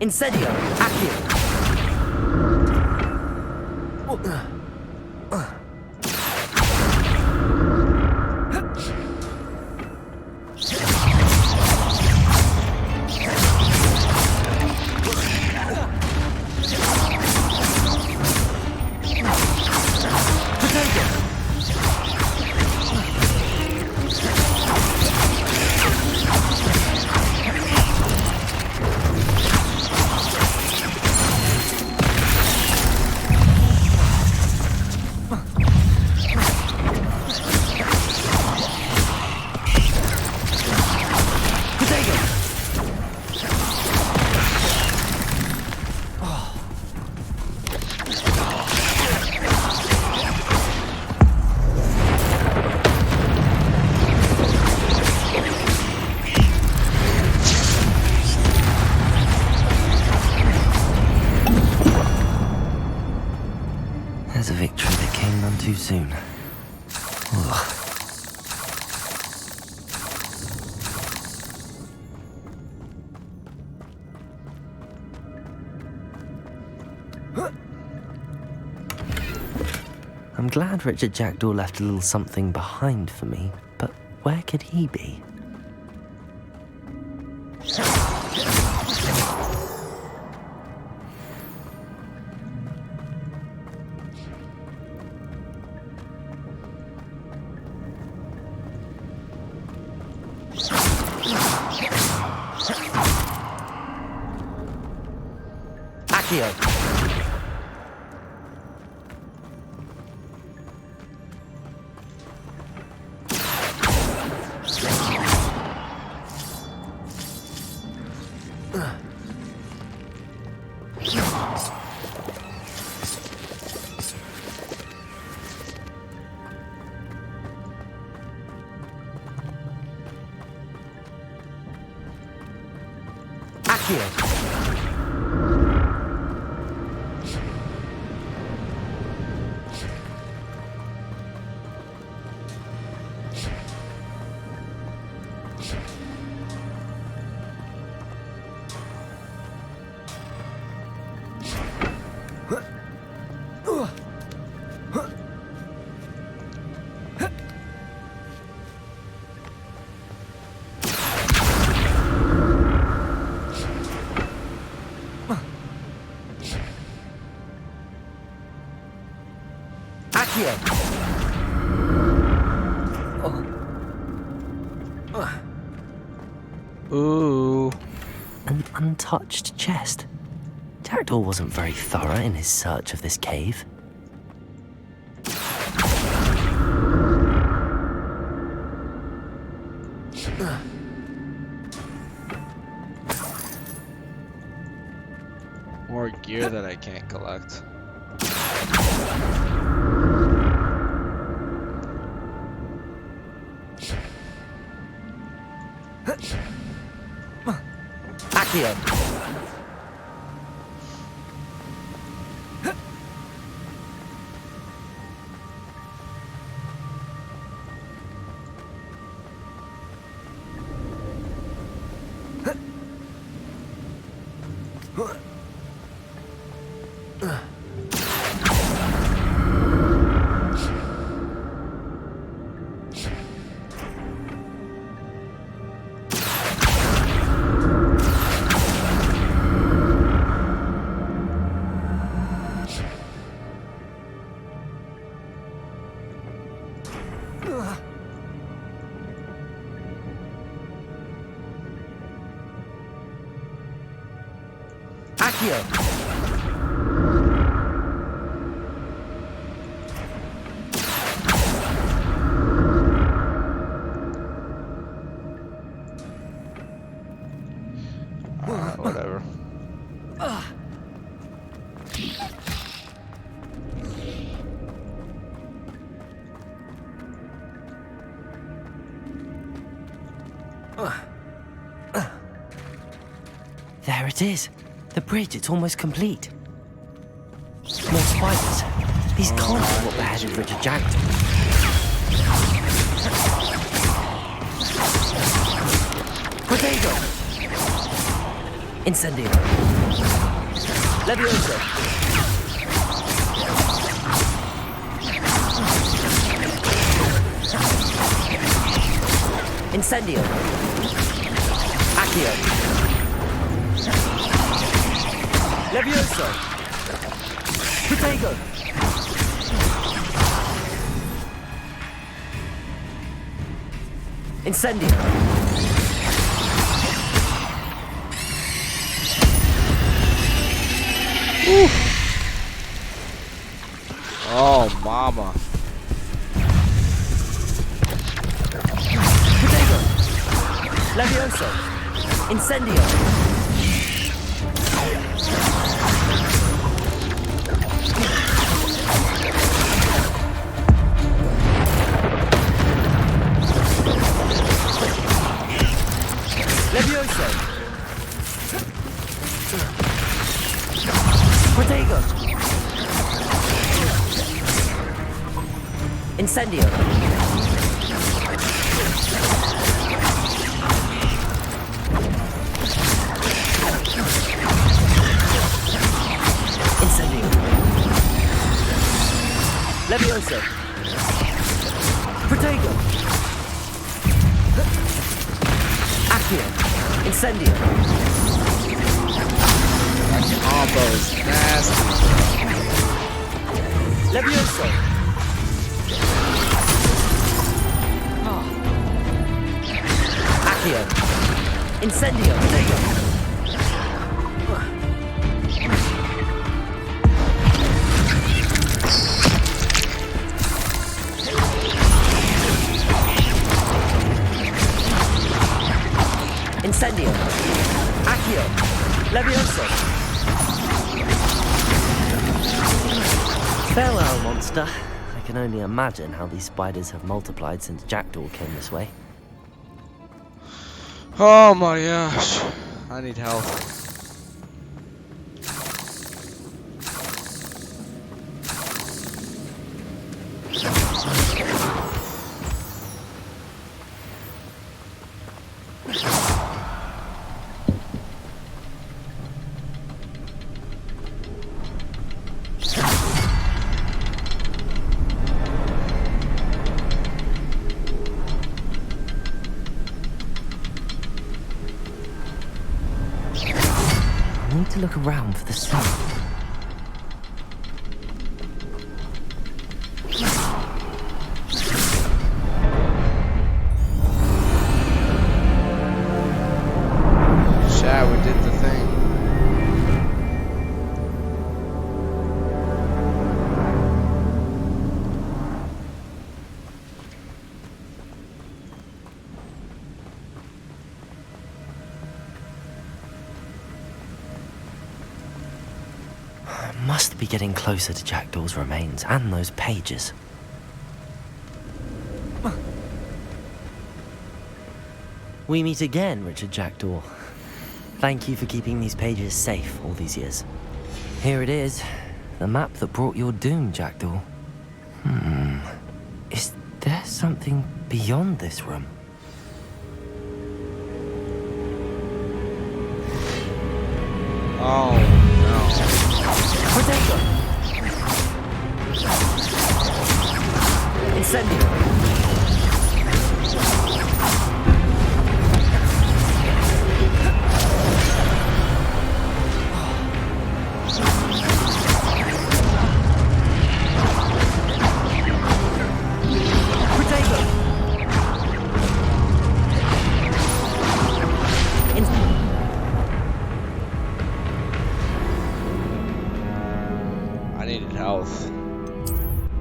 Incendio! Accio! There's a victory that came none too soon. Ugh. I'm glad Richard Jackdaw left a little something behind for me, but where could he be? Accio! Accio! Accio! Ooh. An untouched chest. Jackdaw wasn't very thorough in his search of this cave. More gear that I can't collect. Accio! Accio! Whatever. There it is. The bridge, it's almost complete. More spiders. These can't be what beheaded Richard Jackdaw. Potato! Incendio! Levioso. Incendio. Accio. Levioso. Protego. Incendio. Oh, mama. Protego. Levioso. Incendio. Levioso. Protego. Incendio. Incendio. Levioso. Protego. Accio. Incendio. That combo is nasty. Levioso. Accio. Incendio. Protego. Incendio. Accio. Levioso. Farewell, monster. I can only imagine how these spiders have multiplied since Jackdaw came this way. Oh my gosh. I need help. I need to look around for the sun. Chat, we did the thing. Must be getting closer to Jackdaw's remains and those pages. We meet again, Richard Jackdaw. Thank you for keeping these pages safe all these years. Here it is, the map that brought your doom, Jackdaw. Is there something beyond this room? Oh no. Protego! Incendio! I needed health.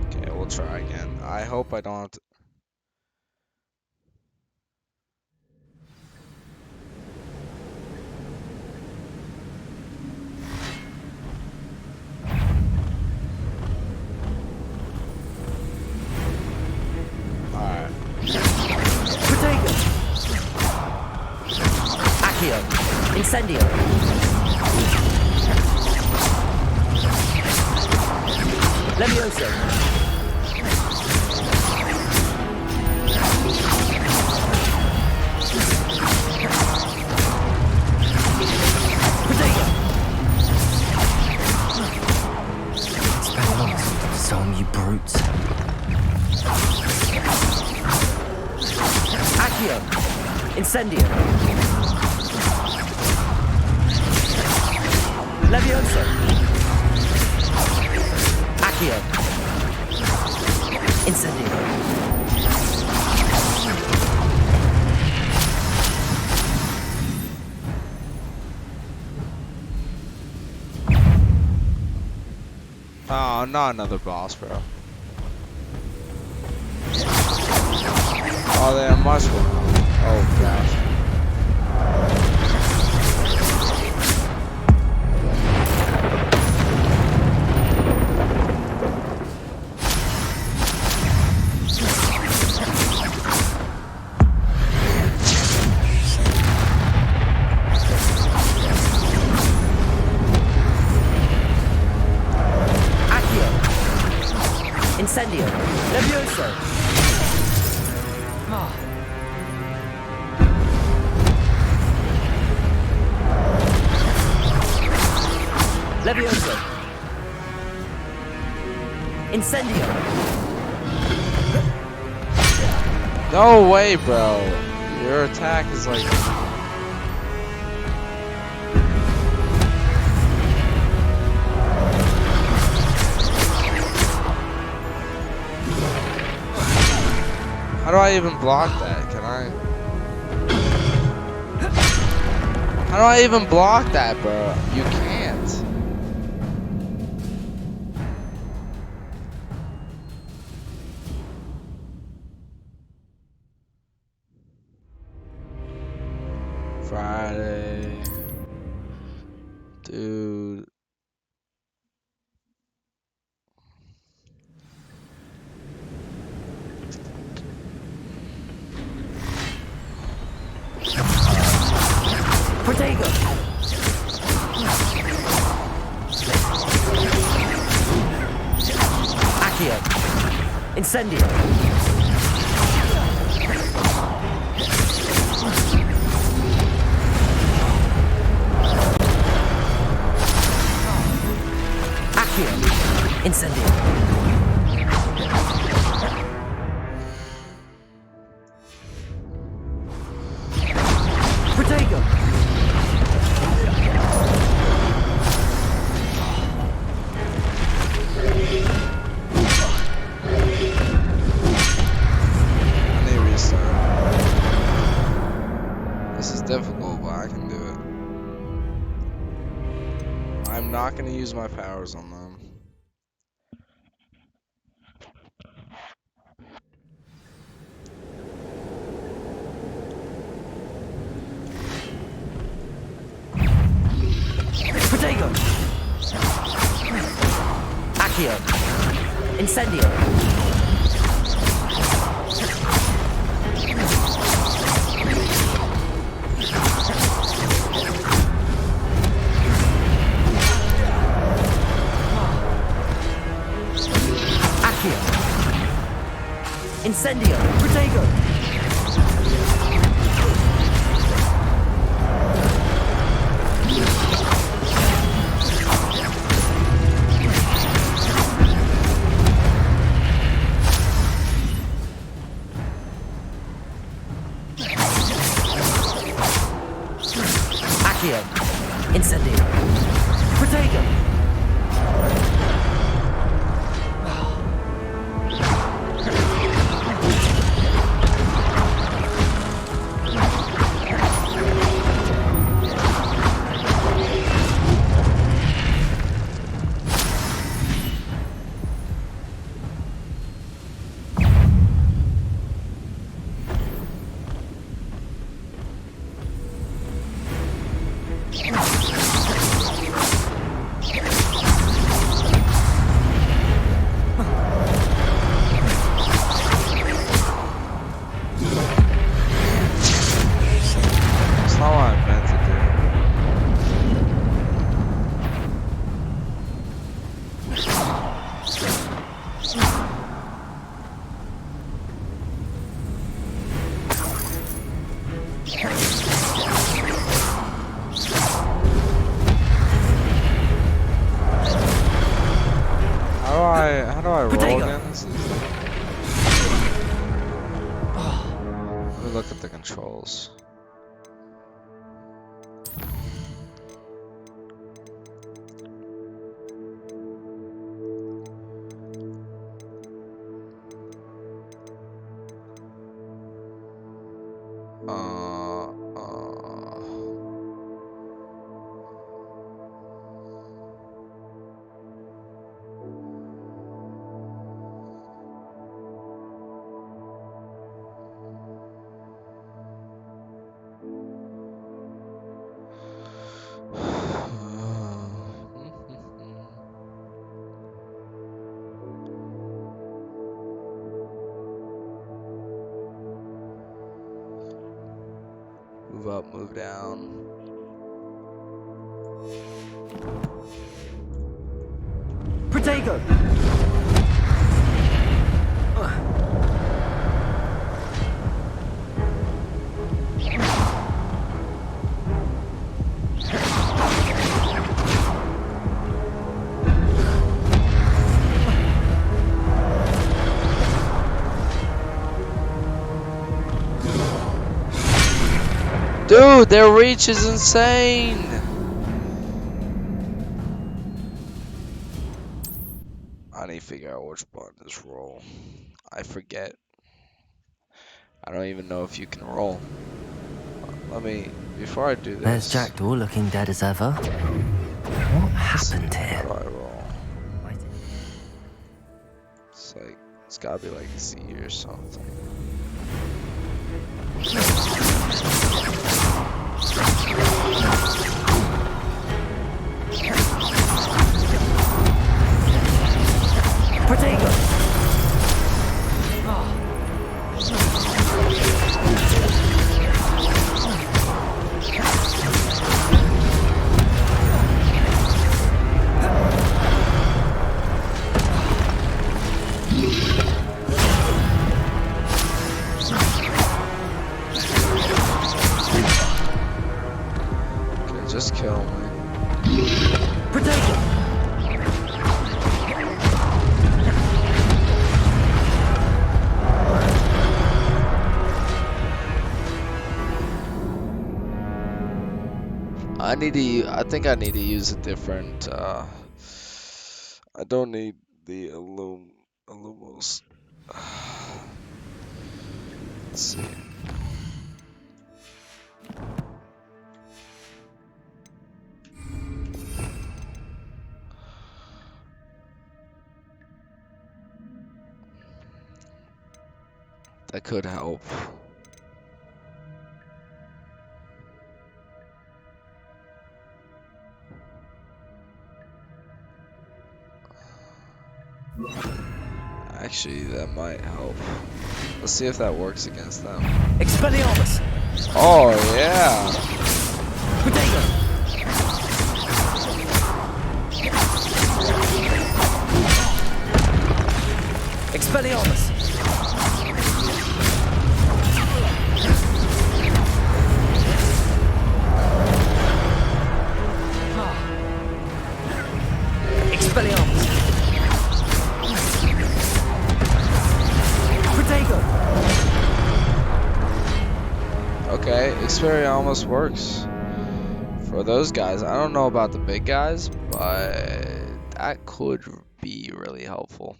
Okay, we'll try again. I hope I don't have to. Alright. Protego! Accio. Incendio! Levioso! Protego! Incendio. Levioso. Accio. Incendio. Oh, not another boss, bro. Oh, they have mushroom. Oh, gosh. Incendio. Levioso. Levioso. Incendio. No way, bro. Your attack is like... How do I even block that? Can I? How do I even block that, bro? You can't. Friday. Dude. Protego. Accio. Incendio. Accio. Incendio. Protego. I need to restart. This is difficult, but I can do it. I'm not gonna use my powers on them. Protego. Accio. Incendio. Accio. Incendio. Protego. Accio. Incendio. Protego. It's not what I meant to do. How do I roll Protego. again? Let me look at the controls. Move up, move down. Protego! Dude, their reach is insane! I need to figure out which button is roll. I forget. I don't even know if you can roll. Let me, before I do this. There's Jackdaw looking dead as ever. What happened How here? do I roll? It's like, it's gotta be like Z or something. Protego! Okay, just kill me. Protego! I think I need to use a different, I don't need the Illumos. Let's see. That could help. Actually, that might help. Let's see if that works against them. Expelliarmus! Oh, yeah! Protego! Expelliarmus! Expelliarmus! Protego! Okay, Xperia almost works. For those guys, I don't know about the big guys, but that could be really helpful.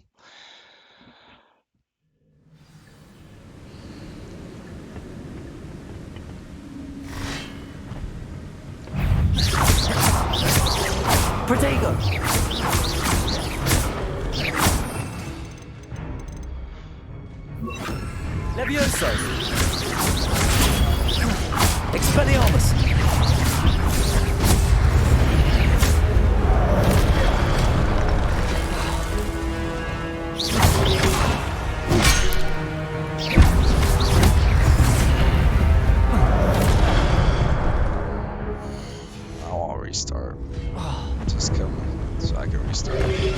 Protego! Levioso! Expelliarmus! I won't restart. Just kill me so I can restart. Thank you.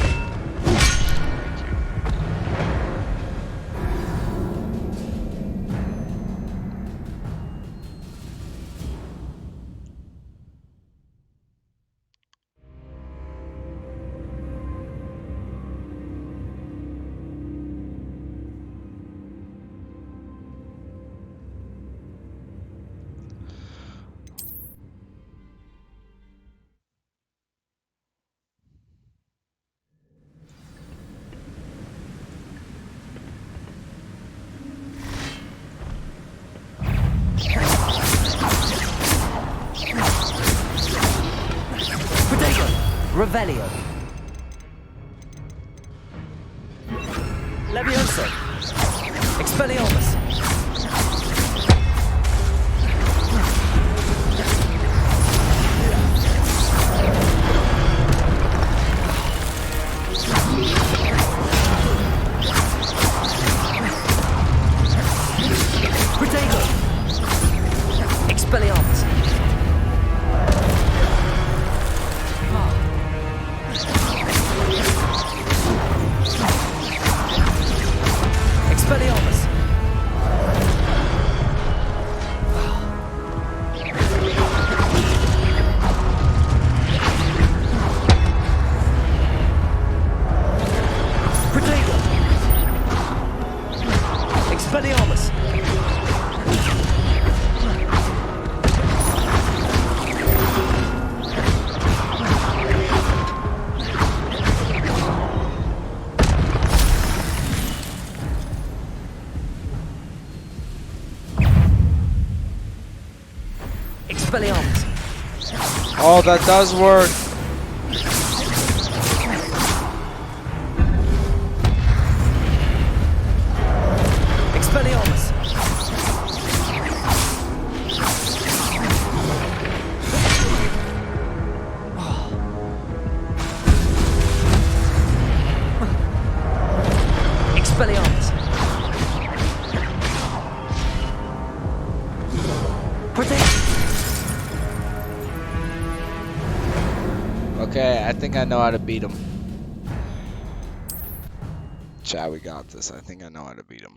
Revelio. Levioso. Expelliarmus. Protego. Expelliarmus. Expelliarmus. Protego. Expelliarmus. Expelliarmus. Oh, that does work. Expelliarmus. Expelliarmus. Protect. Okay, I think I know how to beat him. Chat, we got this. I think I know how to beat him.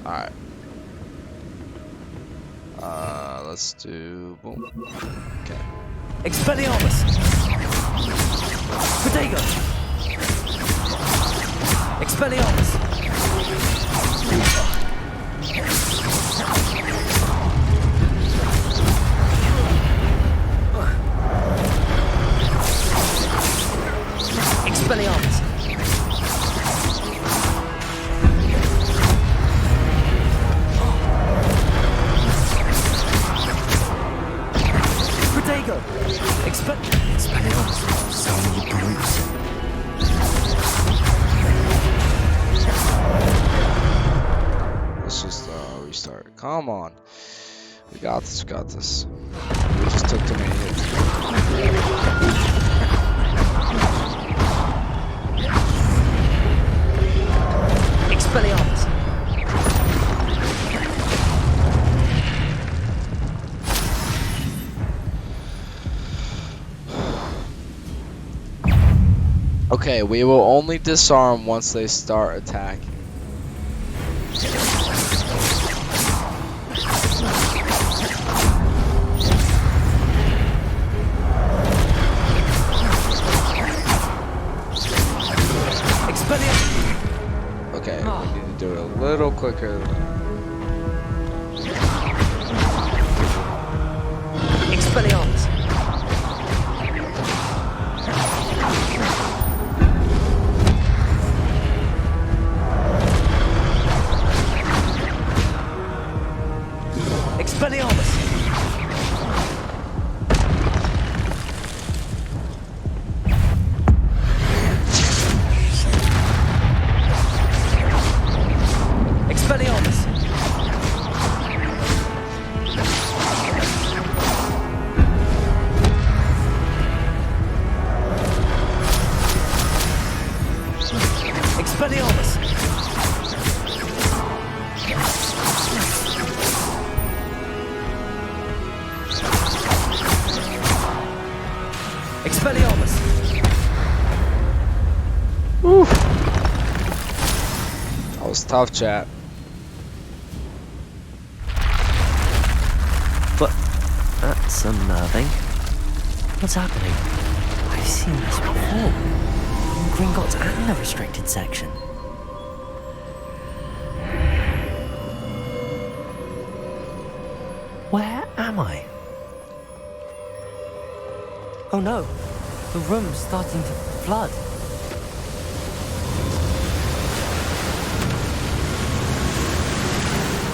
Alright. Let's do boom. Okay. Expelliarmus. Protego. Expelliarmus. Expelliarmus. Protego. Expelliarmus. So many brutes. Let's just restart. Come on. We got this, we got this. We just took too many hits. Expelliarmus. Okay, we will only disarm once they start attacking. Expelliarmus. Okay, we need to do it a little quicker. Expelliarmus. Expelliarmus. Expelliarmus. Expelliarmus. Expelliarmus. Woo. That was tough, chat. But that's unnerving. What's happening? I've seen this before. In Gringotts and the restricted section. Where am I? Oh no, the room's starting to flood.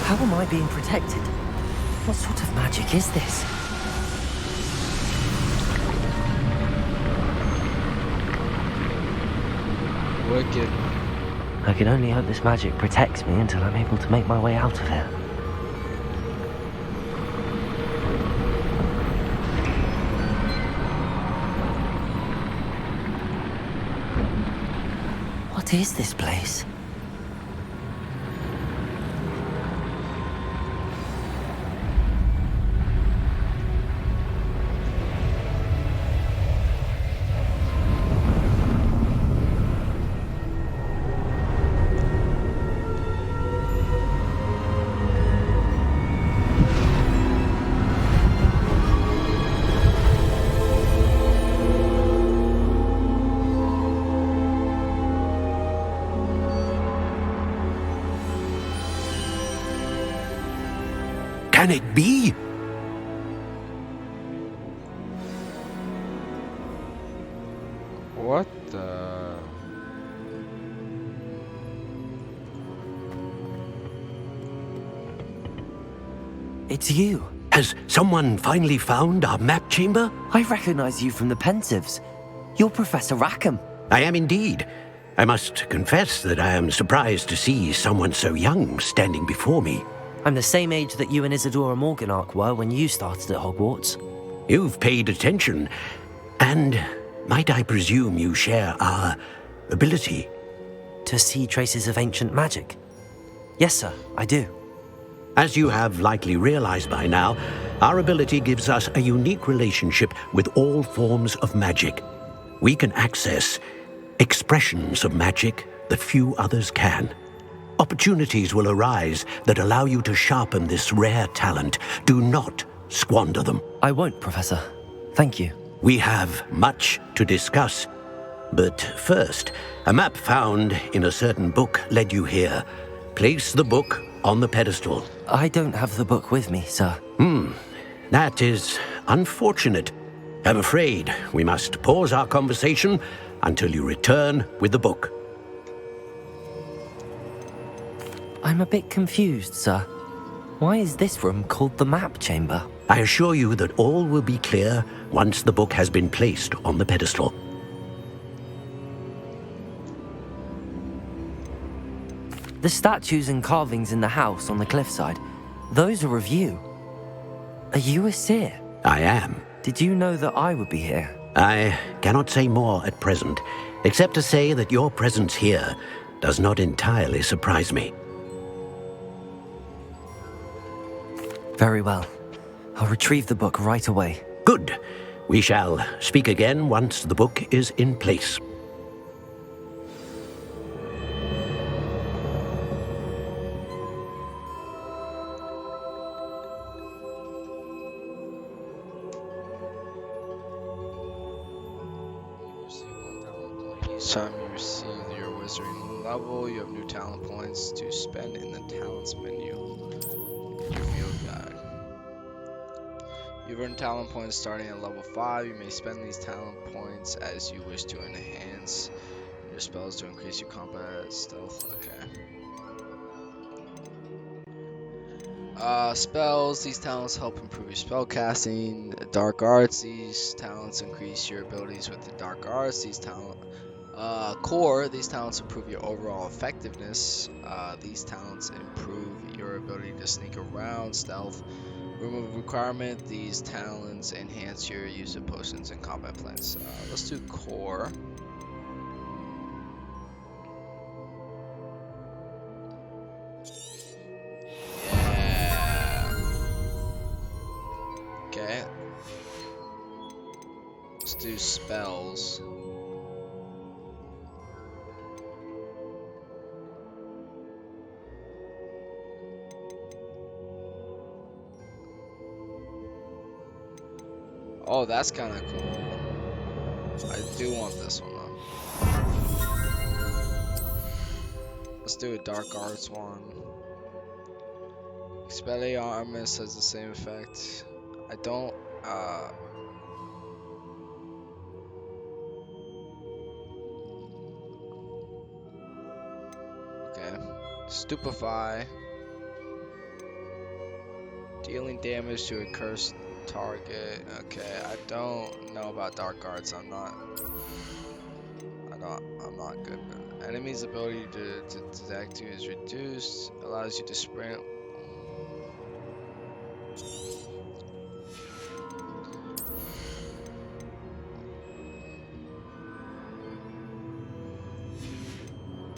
How am I being protected? What sort of magic is this? Wicked. I can only hope this magic protects me until I'm able to make my way out of here. What is this place? Can it be? What the? It's you. Has someone finally found our map chamber? I recognize you from the Pensieves. You're Professor Rackham. I am indeed. I must confess that I am surprised to see someone so young standing before me. I'm the same age that you and Isadora Morganach were when you started at Hogwarts. You've paid attention, and might I presume you share our ability? To see traces of ancient magic? Yes, sir, I do. As you have likely realized by now, our ability gives us a unique relationship with all forms of magic. We can access expressions of magic that few others can. Opportunities will arise that allow you to sharpen this rare talent. Do not squander them. I won't, Professor. Thank you. We have much to discuss. But first, a map found in a certain book led you here. Place the book on the pedestal. I don't have the book with me, sir. That is unfortunate. I'm afraid we must pause our conversation until you return with the book. I'm a bit confused, sir. Why is this room called the map chamber? I assure you that all will be clear once the book has been placed on the pedestal. The statues and carvings in the house on the cliffside, those are of you. Are you a seer? I am. Did you know that I would be here? I cannot say more at present, except to say that your presence here does not entirely surprise me. Very well. I'll retrieve the book right away. Good. We shall speak again once the book is in place. Each time you receive your wizarding level, you have new talent points to spend in the talents menu. Field guide. You've earned talent points starting at level 5. You may spend these talent points as you wish to enhance your spells to increase your combat stealth. Okay. Spells. These talents help improve your spell casting. Dark arts. These talents increase your abilities with the dark arts. These core. These talents improve your overall effectiveness. These talents improve your ability to sneak around, stealth. Room of requirement. These talents enhance your use of potions and combat plans. Let's do core. Yeah. Okay. Let's do spells. Oh, that's kind of cool. I do want this one though. Let's do a dark arts one. Expelliarmus has the same effect. I don't. Okay. Stupefy. Dealing damage to a cursed target. Okay, I don't know about dark arts. I'm not good with it. Enemy's ability to detect you is reduced. Allows you to sprint.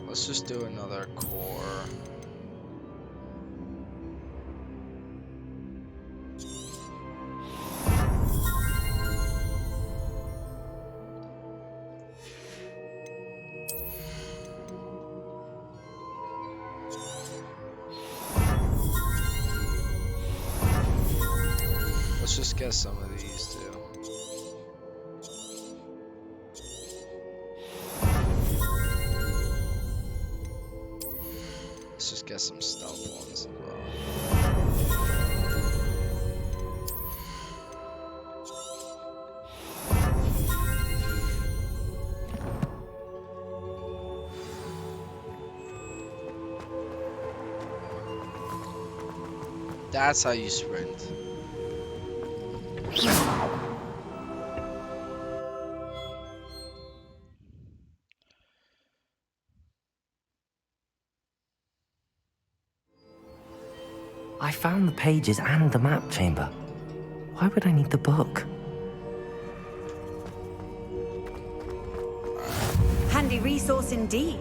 Let's just do another core. Let's just get some of these too. Let's just get some stealth ones as well. That's how you sprint. I found the pages and the map chamber. Why would I need the book? Handy resource indeed.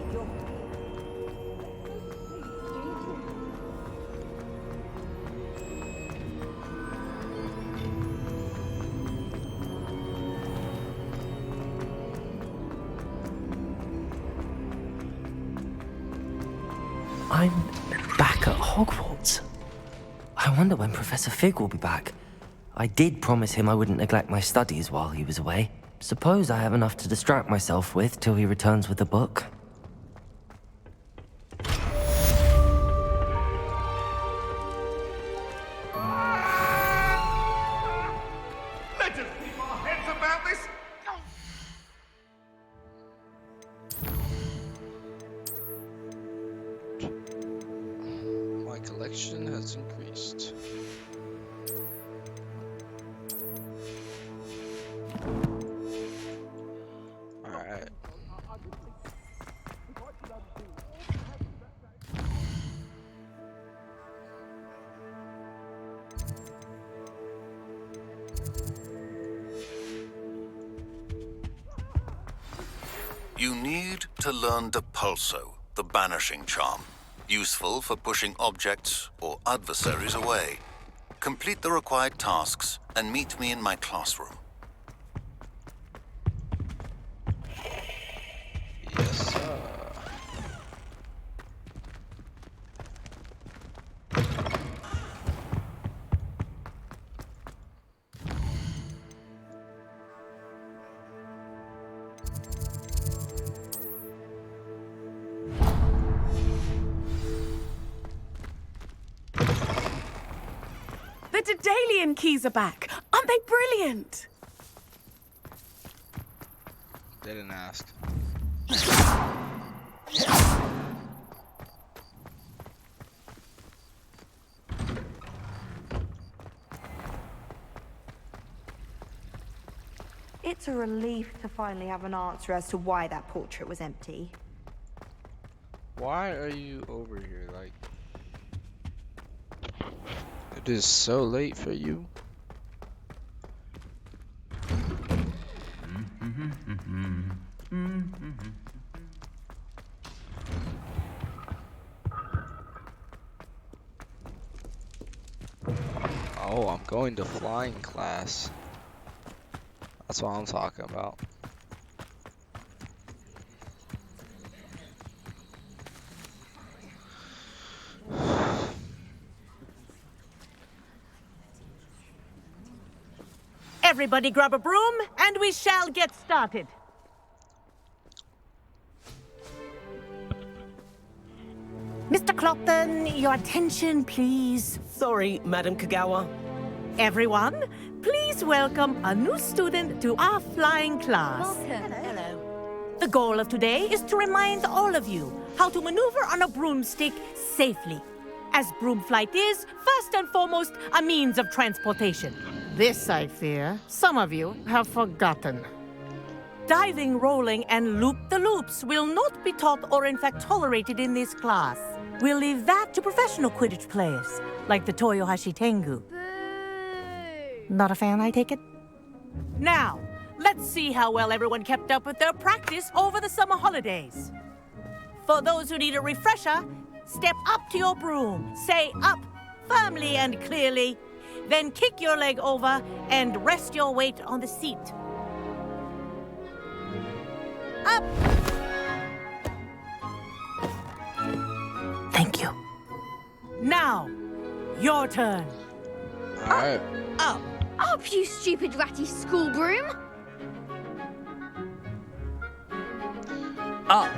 I'm back at Hogwarts. I wonder when Professor Fig will be back. I did promise him I wouldn't neglect my studies while he was away. Suppose I have enough to distract myself with till he returns with the book. Let us keep our heads about this. My collection has increased. Alright. You need to learn Depulso, the banishing charm. Useful for pushing objects or adversaries away. Complete the required tasks and meet me in my classroom. Yes, sir. The Daedalian keys are back. Aren't they brilliant? Didn't ask. It's a relief to finally have an answer as to why that portrait was empty. Why are you over here? Like, it is so late for you. Oh, I'm going to flying class. That's what I'm talking about. Everybody grab a broom, and we shall get started. Mr. Clopton, your attention, please. Sorry, Madam Kagawa. Everyone, please welcome a new student to our flying class. Hello. The goal of today is to remind all of you how to maneuver on a broomstick safely, as broom flight is, first and foremost, a means of transportation. This, I fear, some of you have forgotten. Diving, rolling, and loop-the-loops will not be taught or in fact tolerated in this class. We'll leave that to professional Quidditch players, like the Toyohashi Tengu. Not a fan, I take it? Now, let's see how well everyone kept up with their practice over the summer holidays. For those who need a refresher, step up to your broom, say up firmly and clearly, then kick your leg over and rest your weight on the seat. Up! Thank you. Now, your turn. Alright. Up, you stupid ratty school broom! Up.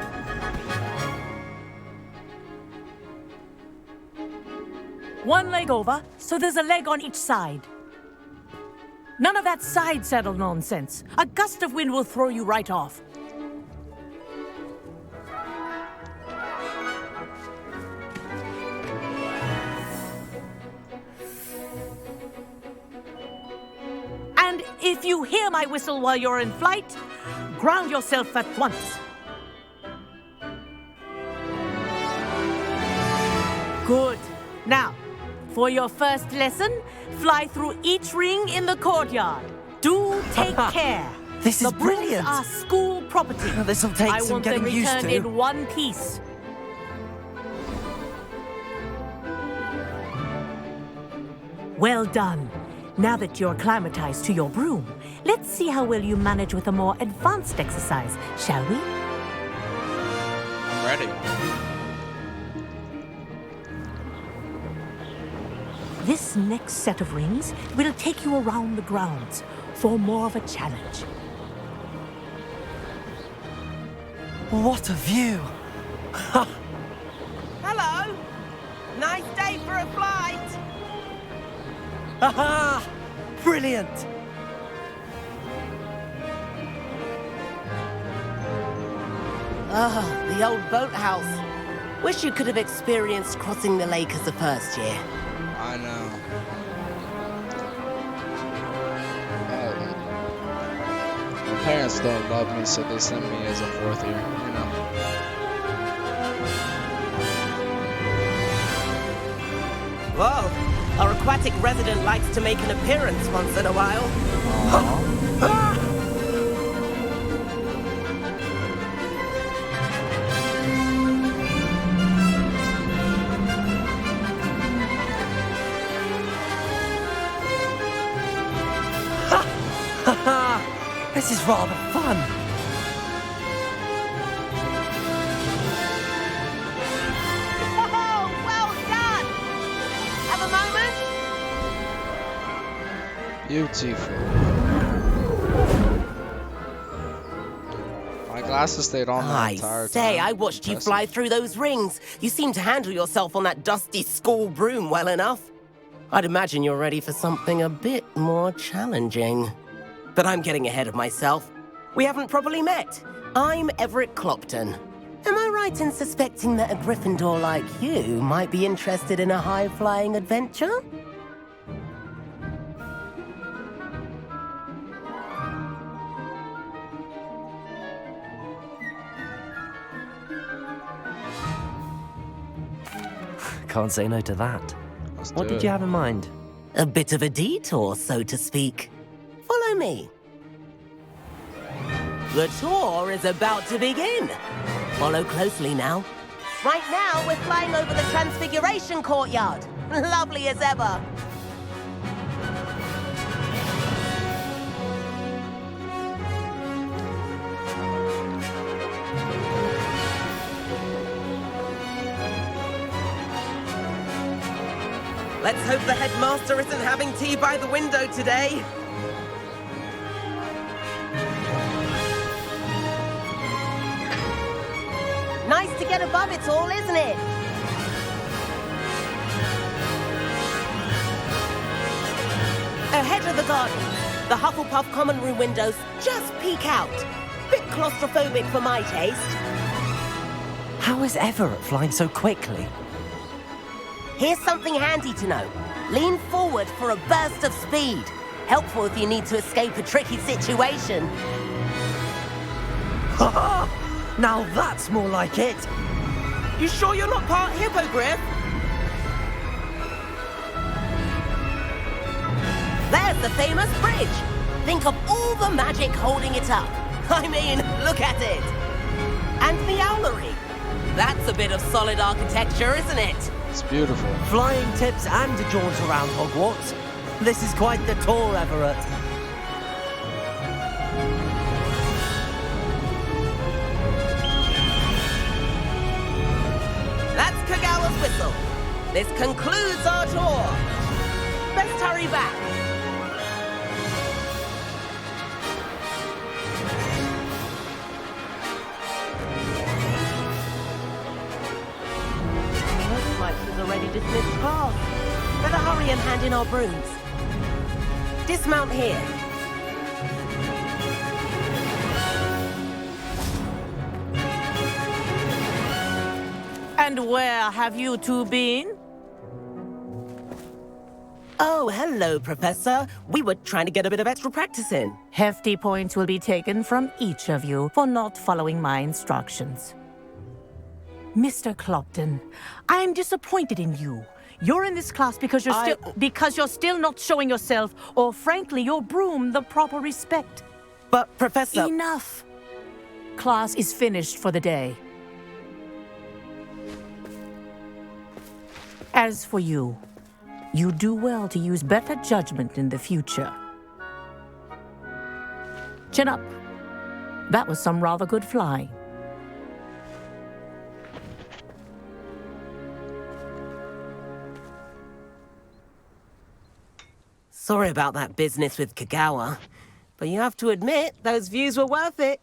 One leg over, so there's a leg on each side. None of that side saddle nonsense. A gust of wind will throw you right off. And if you hear my whistle while you're in flight, ground yourself at once. Good. Now, for your first lesson, fly through each ring in the courtyard. Do take care. This is the brooms brilliant. are school property. This'll take I some want them getting used returned to. in one piece. Well done. Now that you're acclimatized to your broom, let's see how well you manage with a more advanced exercise, shall we? I'm ready. This next set of rings will take you around the grounds for more of a challenge. What a view. Hello. Nice day for a flight. Aha! Brilliant. Ah, the old boathouse. Wish you could have experienced crossing the lake as the first year. I know. My parents don't love me, so they send me as a fourth year, you know. Whoa, our aquatic resident likes to make an appearance once in a while. This is rather fun. Oh, well done! Have a moment? Beautiful. My glasses stayed on the I entire say, time. I watched you Impressive. fly through those rings. You seem to handle yourself on that dusty school broom well enough. I'd imagine you're ready for something a bit more challenging. But I'm getting ahead of myself. We haven't properly met. I'm Everett Clopton. Am I right in suspecting that a Gryffindor like you might be interested in a high-flying adventure? Can't say no to that. Let's What do did it. you have in mind? A bit of a detour, so to speak. Follow me. The tour is about to begin. Follow closely now. Right now, we're flying over the Transfiguration Courtyard. Lovely as ever. Let's hope the headmaster isn't having tea by the window today. Nice to get above it all, isn't it? Ahead of the garden, the Hufflepuff common room windows just peek out. Bit claustrophobic for my taste. How is Everett flying so quickly? Here's something handy to know. Lean forward for a burst of speed. Helpful if you need to escape a tricky situation. Now that's more like it. You sure you're not part hippogriff? There's the famous bridge. Think of all the magic holding it up. I mean, look at it. And the owlery. That's a bit of solid architecture, isn't it? It's beautiful. Flying tips and a jaunt around Hogwarts. This is quite the tour, Everett. That's Kagawa's whistle. This concludes our tour. Best hurry back. Looks like she's already dismissed class. Better hurry and hand in our brooms. Dismount here. And where have you two been? Oh, hello, Professor. We were trying to get a bit of extra practice in. Hefty points will be taken from each of you for not following my instructions. Mr. Clopton, I'm disappointed in you. You're in this class because you're still not showing yourself, or frankly, your broom, the proper respect. But, Professor... Enough. Class is finished for the day. As for you, you do well to use better judgment in the future. Chin up. That was some rather good flying. Sorry about that business with Kagawa, but you have to admit, those views were worth it.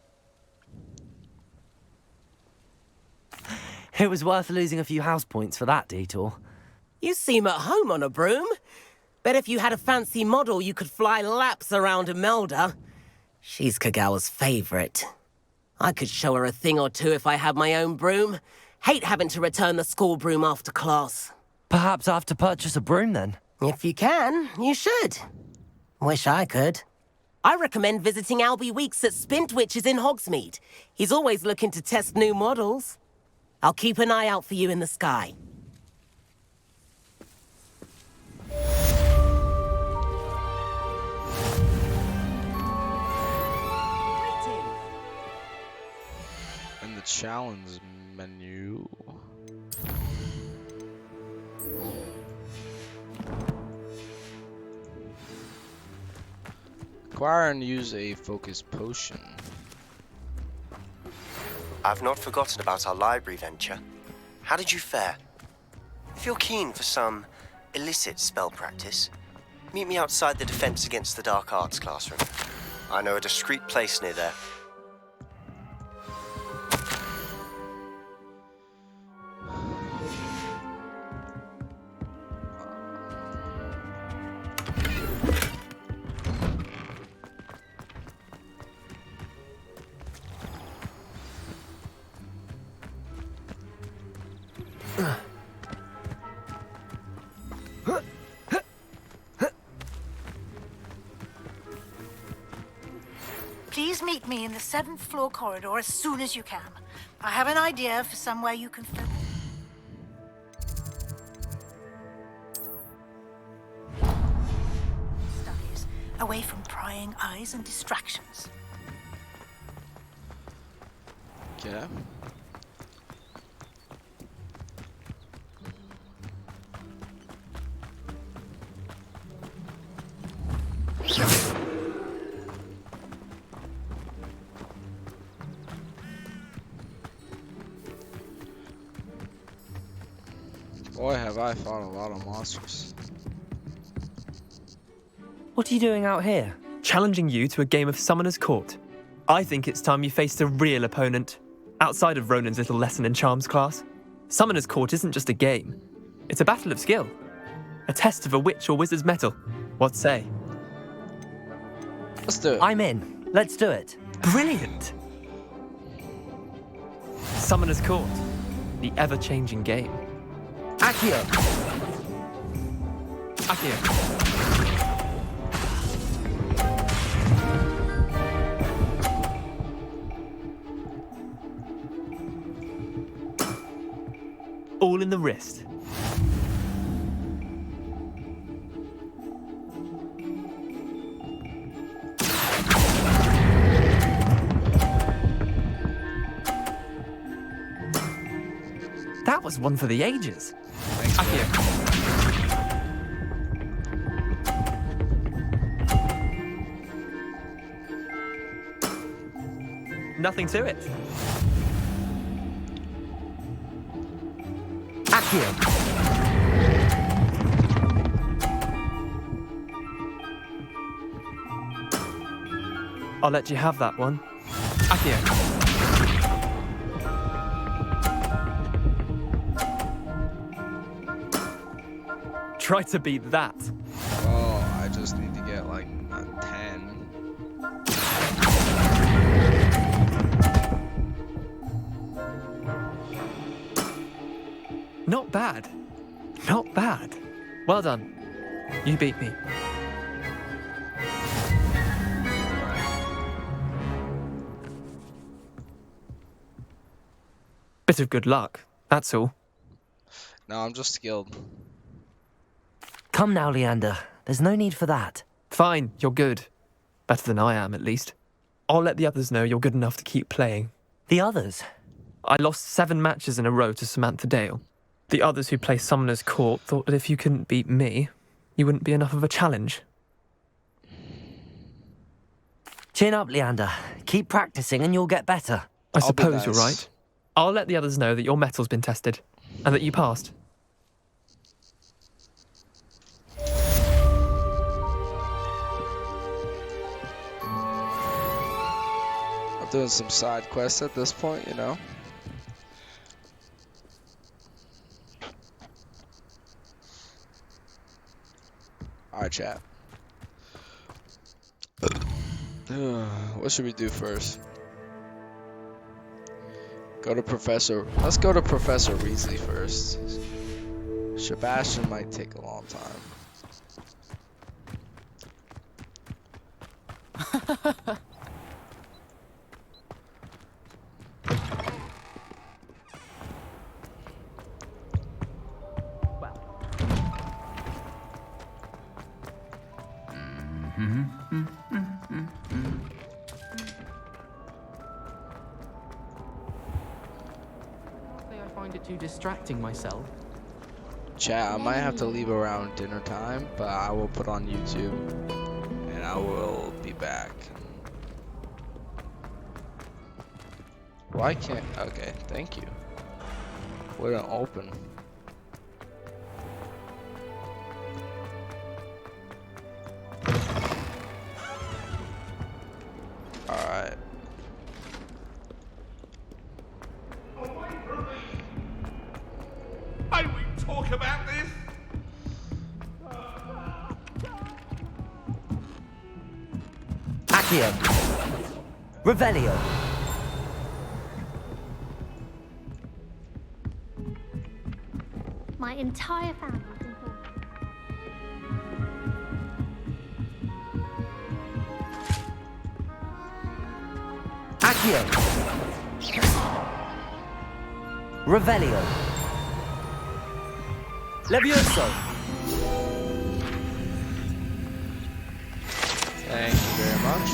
It was worth losing a few house points for that detour. You seem at home on a broom. Bet if you had a fancy model, you could fly laps around Imelda. She's Kagawa's favorite. I could show her a thing or two if I had my own broom. Hate having to return the school broom after class. Perhaps I have to purchase a broom then. If you can, you should. Wish I could. I recommend visiting Albie Weeks at Spintwitches in Hogsmeade. He's always looking to test new models. I'll keep an eye out for you in the sky. In the challenge menu. Acquire and use a focus potion. I've not forgotten about our library venture. How did you fare? If you're keen for some illicit spell practice, meet me outside the Defense Against the Dark Arts classroom. I know a discreet place near there. Please meet me in the 7th floor corridor as soon as you can. I have an idea for somewhere you can fit. Studies, away from prying eyes and distractions. Okay. Boy, have I fought a lot of monsters. What are you doing out here? Challenging you to a game of Summoner's Court. I think it's time you faced a real opponent, outside of Ronan's little lesson in charms class. Summoner's Court isn't just a game. It's a battle of skill. A test of a witch or wizard's mettle. What say? Let's do it. I'm in. Let's do it. Brilliant! Summoner's Court. The ever-changing game. Accio! Accio. all in the wrist. That was one for the ages. Thanks, Accio. Nothing to it. Accio. I'll let you have that one. Accio. Try to beat that. Oh, I just need to get like a 10. Not bad. Not bad. Well done. You beat me. Bit of good luck, that's all. No, I'm just skilled. Come now, Leander. There's no need for that. Fine, you're good. Better than I am, at least. I'll let the others know you're good enough to keep playing. The others? I lost 7 matches in a row to Samantha Dale. The others who play Summoner's Court thought that if you couldn't beat me, you wouldn't be enough of a challenge. Chin up, Leander. Keep practicing and you'll get better. I suppose you're right. I'll let the others know that your metal's been tested, and that you passed. I'm doing some side quests at this point, you know. Alright, chat. What should we do first? Let's go to Professor Weasley first. Sebastian might take a long time. I find it too distracting myself. Chat, I might have to leave around dinner time, but I will put on YouTube and I will be back. Why can't? Okay, thank you. Wouldn't open. Alright. May we talk about this? Accio. Revelio. My entire family can call. Accio. Revelio. Levioso. Thank you very much.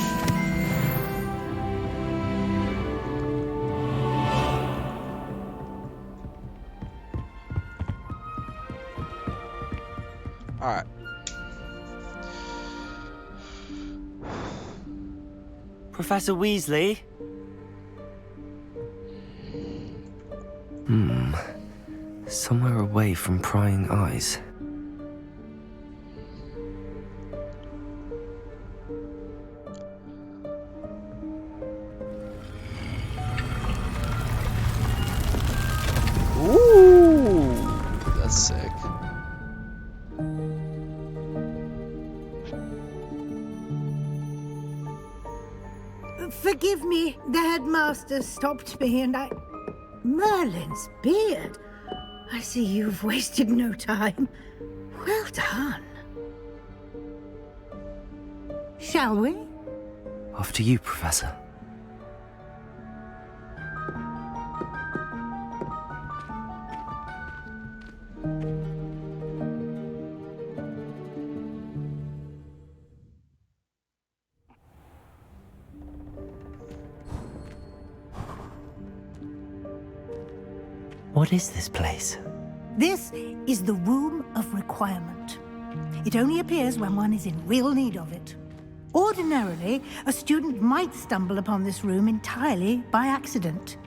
Alright. Professor Weasley? Somewhere away from prying eyes. Ooh, that's sick. Forgive me, the headmaster stopped me and I... Merlin's beard. I see you've wasted no time. Well done. Shall we? After you, Professor. What is this place? This is the Room of Requirement. It only appears when one is in real need of it. Ordinarily, a student might stumble upon this room entirely by accident,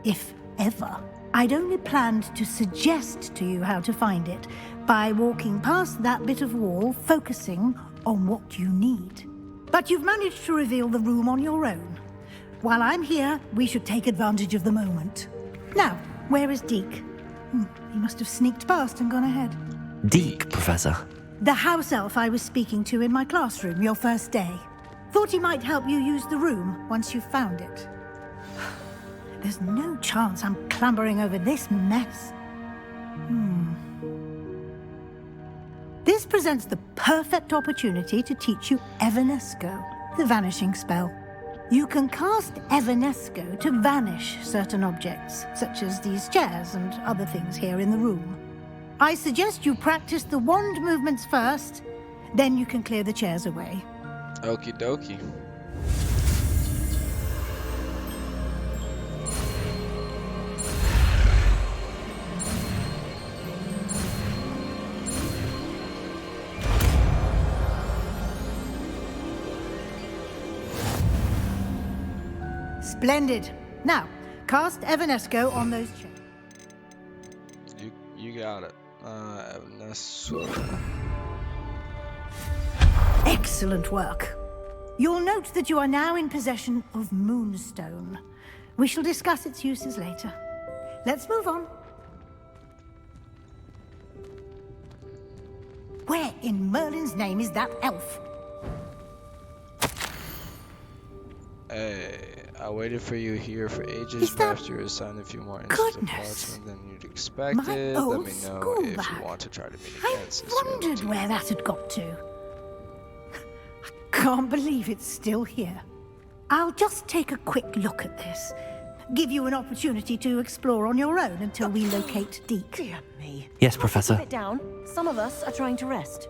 if ever. I'd only planned to suggest to you how to find it by walking past that bit of wall, focusing on what you need. But you've managed to reveal the room on your own. While I'm here, we should take advantage of the moment. Now, where is Deke? He must have sneaked past and gone ahead. Deke, Professor. The house elf I was speaking to in my classroom your first day. Thought he might help you use the room once you've found it. There's no chance I'm clambering over this mess. This presents the perfect opportunity to teach you Evanesco, the vanishing spell. You can cast Evanesco to vanish certain objects, such as these chairs and other things here in the room. I suggest you practice the wand movements first, then you can clear the chairs away. Okie dokie. Splendid. Now, cast Evanesco on those chairs. You got it. Evanesco. Excellent work. You'll note that you are now in possession of Moonstone. We shall discuss its uses later. Let's move on. Where in Merlin's name is that elf? Hey, I waited for you here for ages. Perhaps you assigned a few more instances of parchment than you'd expected. Let me know if you want to try to meet again. I wondered where that had got to. I can't believe it's still here. I'll just take a quick look at this. Give you an opportunity to explore on your own until we locate Deke. Dear me. Yes, Professor. Keep it down. Some of us are trying to rest.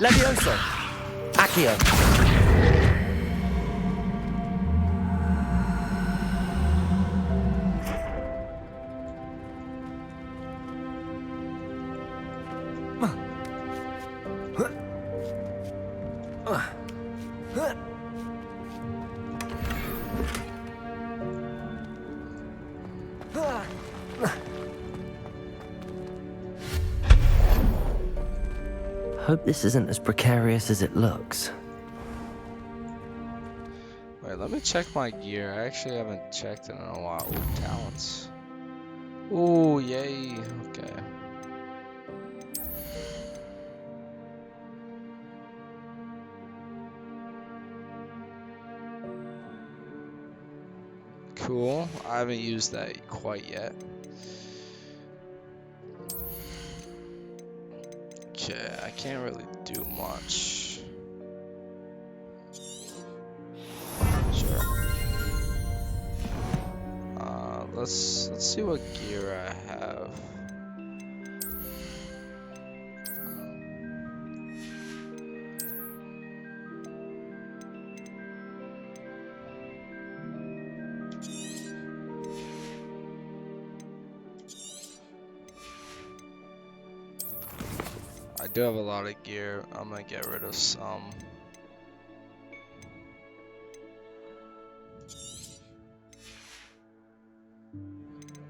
Levioso! Accio! Hope this isn't as precarious as it looks. Wait, let me check my gear. I actually haven't checked it in a while. Ooh, talents. Ooh, yay. Okay. Cool. I haven't used that quite yet. Okay, I can't really do much. Sure. Let's see what gear I have. I do have a lot of gear. I'm gonna get rid of some.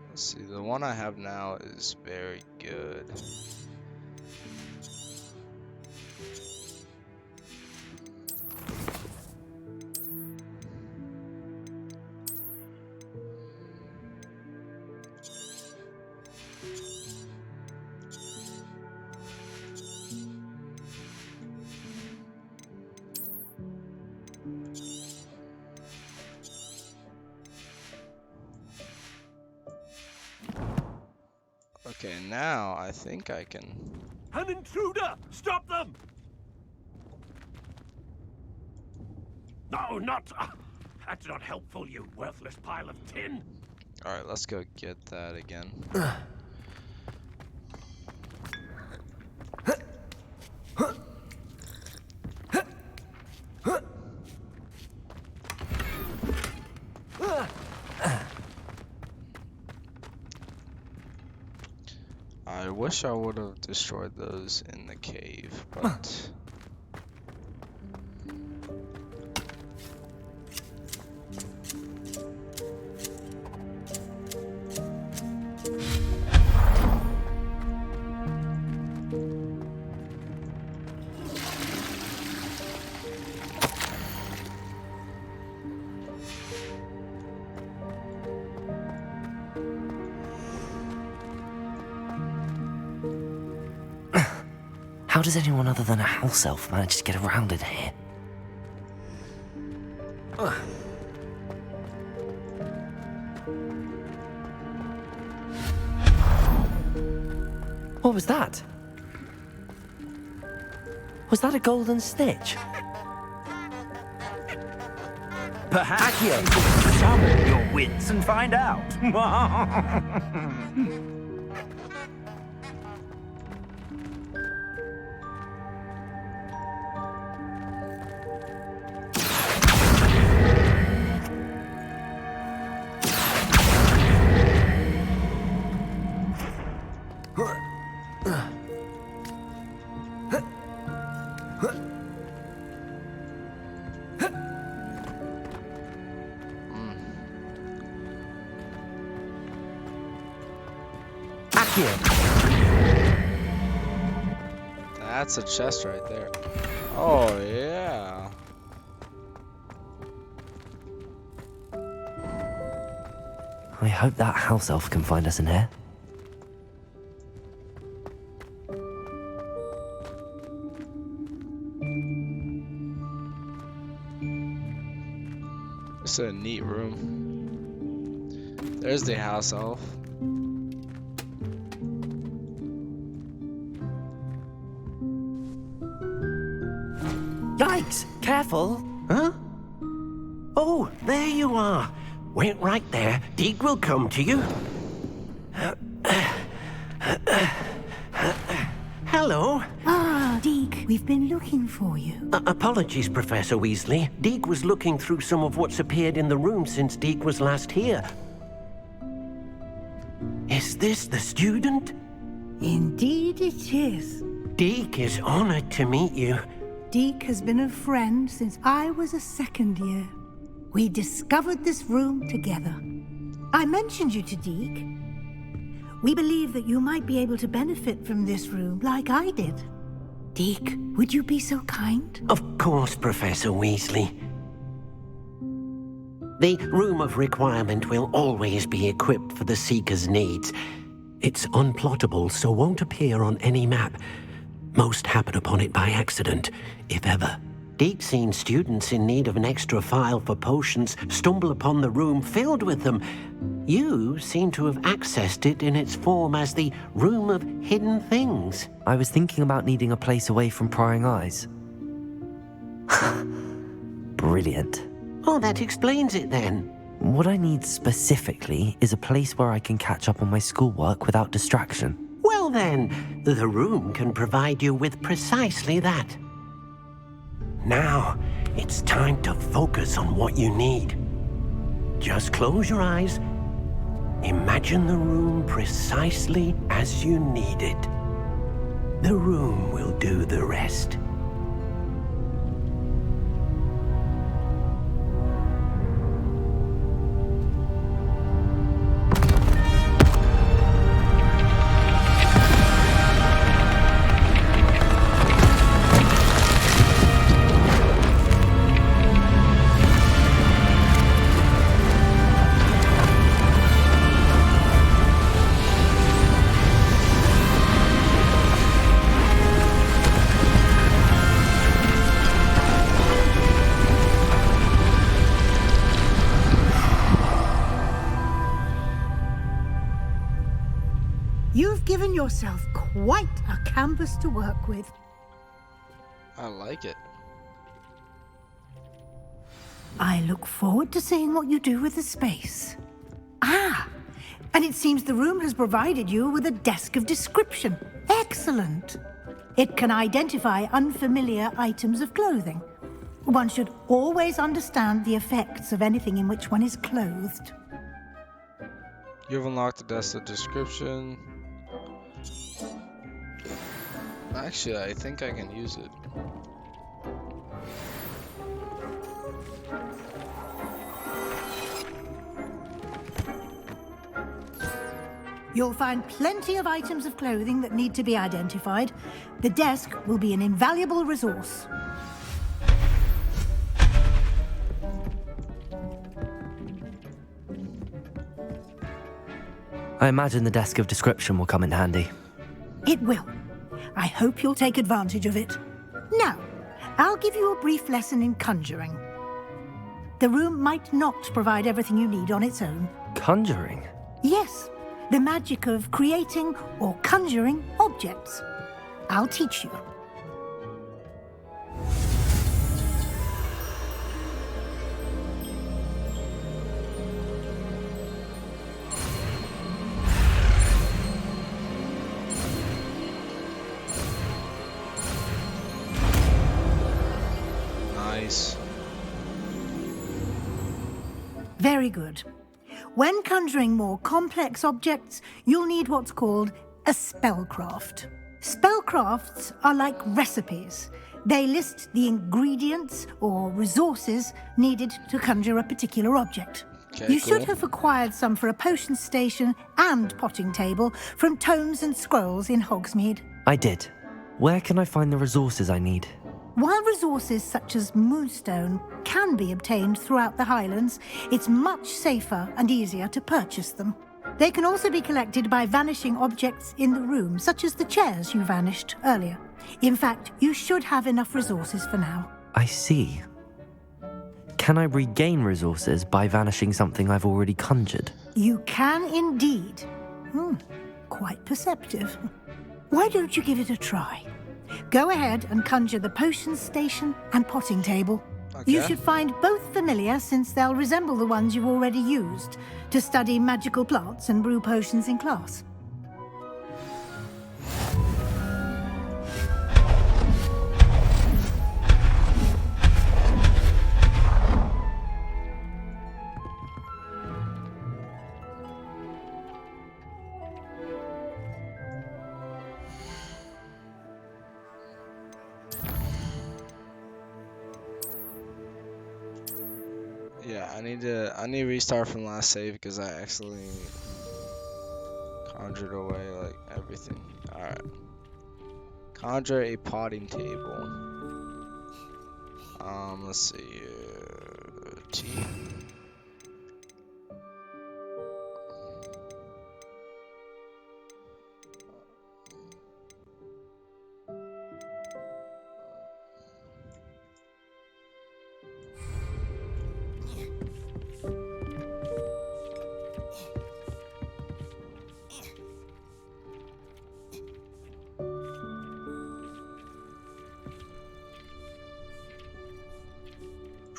Let's see, the one I have now is very good. Okay, now I think I can. An intruder! Stop them! No, not. That's not helpful, you worthless pile of tin. Alright, let's go get that again. wish I would have destroyed those in the cave, but... How does anyone other than a house elf manage to get around in here? What was that? Was that a golden snitch? Perhaps you could summon your wits and find out. That's a chest right there. Oh, yeah. I hope that house elf can find us in here. It's a neat room. There's the house elf. Yikes! Careful! Huh? Oh, there you are. Wait right there. Deek will come to you. Hello. Ah, Deek, we've been looking for you. Apologies, Professor Weasley. Deek was looking through some of what's appeared in the room since Deek was last here. Is this the student? Indeed it is. Deek is honored to meet you. Deek has been a friend since I was a second year. We discovered this room together. I mentioned you to Deek. We believe that you might be able to benefit from this room like I did. Deek, would you be so kind? Of course, Professor Weasley. The Room of Requirement will always be equipped for the Seeker's needs. It's unplottable, so won't appear on any map. Most happen upon it by accident, if ever. Deek's seen students in need of an extra file for potions stumble upon the room filled with them. You seem to have accessed it in its form as the Room of Hidden Things. I was thinking about needing a place away from prying eyes. Brilliant. Oh, that explains it then. What I need specifically is a place where I can catch up on my schoolwork without distraction. Well then, the room can provide you with precisely that. Now, it's time to focus on what you need. Just close your eyes. Imagine the room precisely as you need it. The room will do the rest. You've given yourself quite a canvas to work with. I like it. I look forward to seeing what you do with the space. Ah, and it seems the room has provided you with a desk of description. Excellent. It can identify unfamiliar items of clothing. One should always understand the effects of anything in which one is clothed. You have unlocked the desk of description. Actually, I think I can use it. You'll find plenty of items of clothing that need to be identified. The desk will be an invaluable resource. I imagine the desk of description will come in handy. It will. I hope you'll take advantage of it. Now, I'll give you a brief lesson in conjuring. The room might not provide everything you need on its own. Conjuring? Yes, the magic of creating or conjuring objects. I'll teach you. Nice. Very good. When conjuring more complex objects, you'll need what's called a spellcraft. Spellcrafts are like recipes. They list the ingredients or resources needed to conjure a particular object. Okay, You should have acquired some for a potion station and potting table from tomes and scrolls in Hogsmeade. I did. Where can I find the resources I need? While resources such as moonstone can be obtained throughout the Highlands, it's much safer and easier to purchase them. They can also be collected by vanishing objects in the room, such as the chairs you vanished earlier. In fact, you should have enough resources for now. I see. Can I regain resources by vanishing something I've already conjured? You can indeed. Quite perceptive. Why don't you give it a try? Go ahead and conjure the potion station and potting table. Okay. You should find both familiar, since they'll resemble the ones you've already used to study magical plants and brew potions in class. Yeah, I need to restart from last save because I accidentally conjured away like everything. Alright. Conjure a potting table. Let's see. T.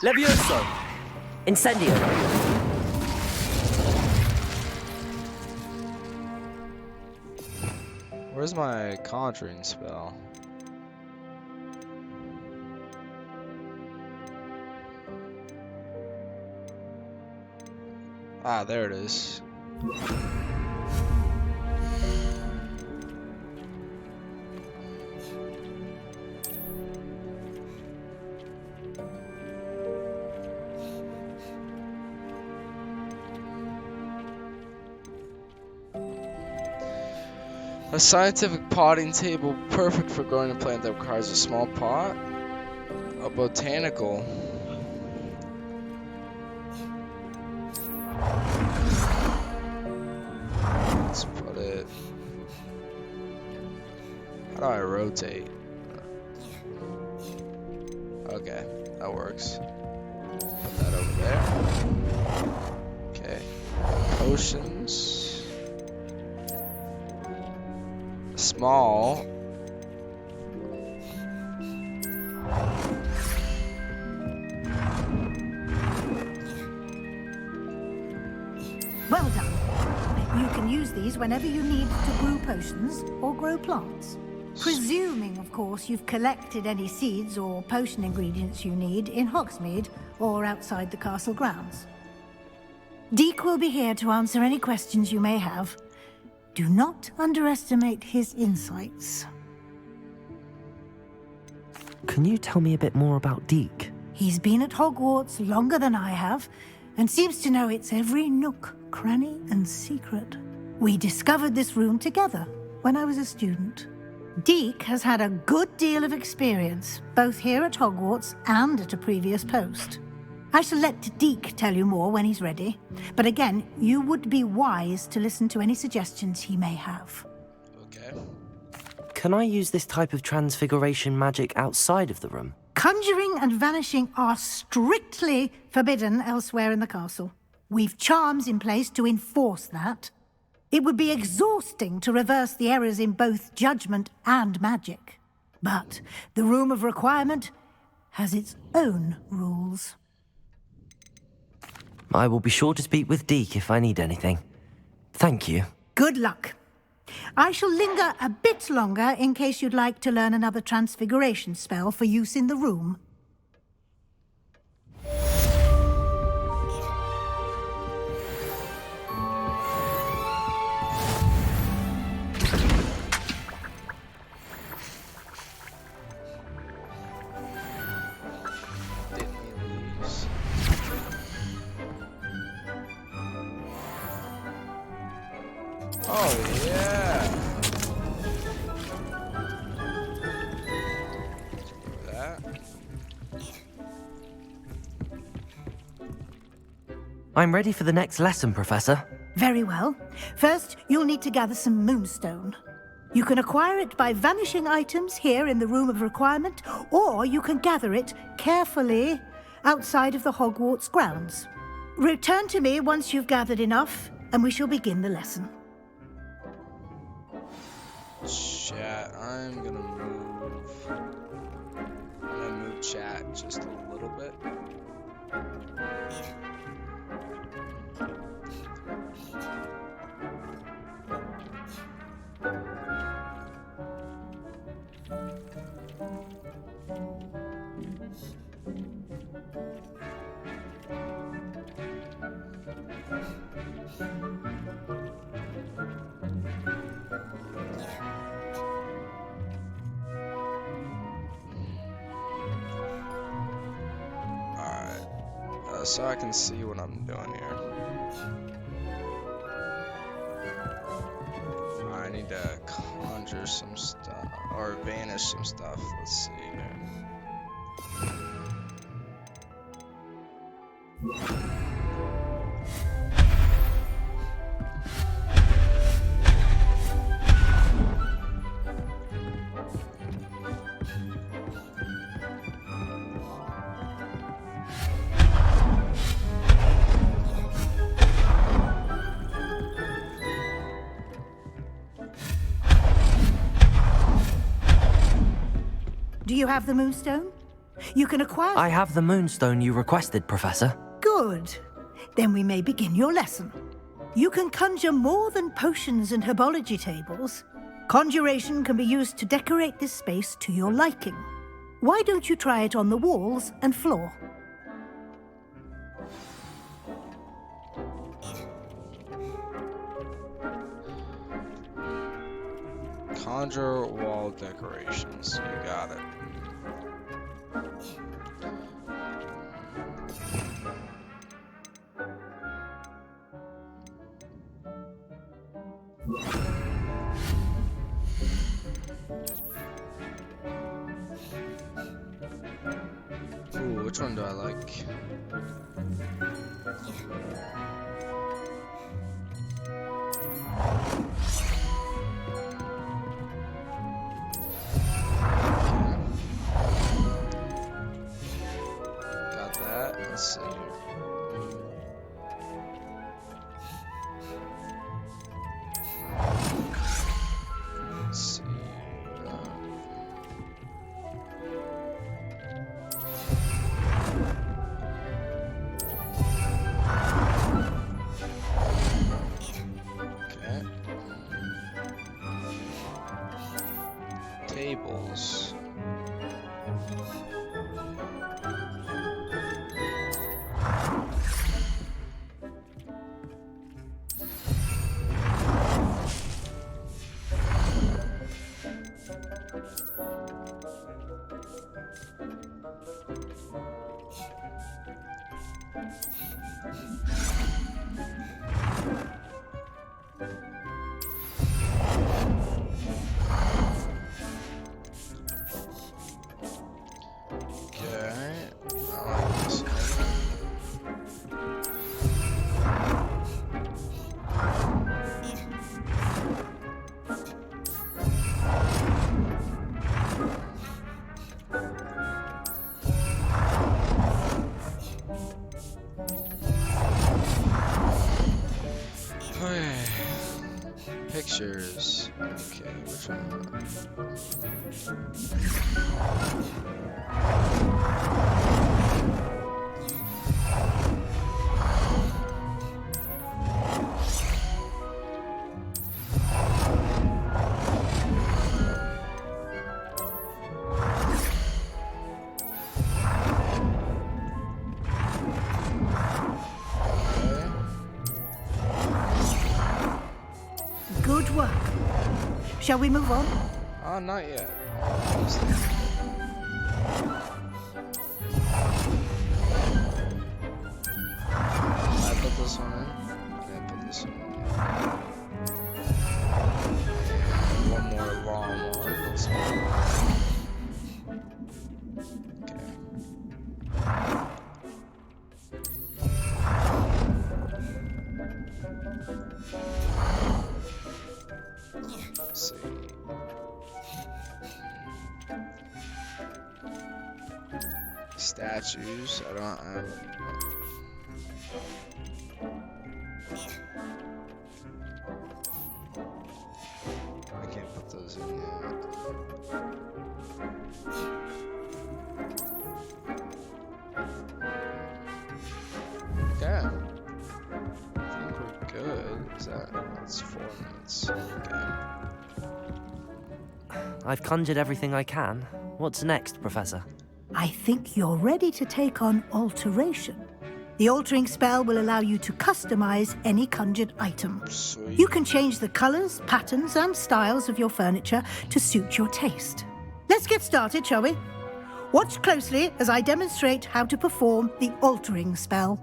Levioso! Incendio! Where's my conjuring spell? Ah, there it is. A scientific potting table perfect for growing a plant that requires a small pot. A botanical. Let's put it. How do I rotate? Okay, that works. Put that over there. Okay. Potions. Small. Well done. You can use these whenever you need to brew potions or grow plants. Presuming, of course, you've collected any seeds or potion ingredients you need in Hogsmeade or outside the castle grounds. Deek will be here to answer any questions you may have. Do not underestimate his insights. Can you tell me a bit more about Deke? He's been at Hogwarts longer than I have, and seems to know its every nook, cranny, and secret. We discovered this room together when I was a student. Deke has had a good deal of experience, both here at Hogwarts and at a previous post. I shall let Deke tell you more when he's ready, but again, you would be wise to listen to any suggestions he may have. Okay. Can I use this type of transfiguration magic outside of the room? Conjuring and vanishing are strictly forbidden elsewhere in the castle. We've charms in place to enforce that. It would be exhausting to reverse the errors in both judgment and magic. But the Room of Requirement has its own rules. I will be sure to speak with Deke if I need anything. Thank you. Good luck. I shall linger a bit longer in case you'd like to learn another transfiguration spell for use in the room. Oh, yeah. That. I'm ready for the next lesson, Professor. Very well. First, you'll need to gather some moonstone. You can acquire it by vanishing items here in the Room of Requirement, or you can gather it carefully outside of the Hogwarts grounds. Return to me once you've gathered enough, and we shall begin the lesson. Chat, I'm gonna move chat just a little bit. So I can see what I'm doing here. I need to conjure some stuff, or banish some stuff. Let's see here. Do you have the moonstone? You can acquire... I have the moonstone you requested, Professor. Good. Then we may begin your lesson. You can conjure more than potions and herbology tables. Conjuration can be used to decorate this space to your liking. Why don't you try it on the walls and floor? Conjure wall decorations. You got it. Ooh, which one do I like? Got that. Let's see here. Let's see. pictures. Okay, which one? Good work. Shall we move on? Oh, not yet. I put this one in. I put this one in. One more long one. Let's go. Let's see. Statues. I don't have. I can't put those in yet. Okay. I think we're good. That's 4 minutes. Okay. I've conjured everything I can. What's next, Professor? I think you're ready to take on alteration. The altering spell will allow you to customize any conjured item. Sweet. You can change the colors, patterns, and styles of your furniture to suit your taste. Let's get started, shall we? Watch closely as I demonstrate how to perform the altering spell.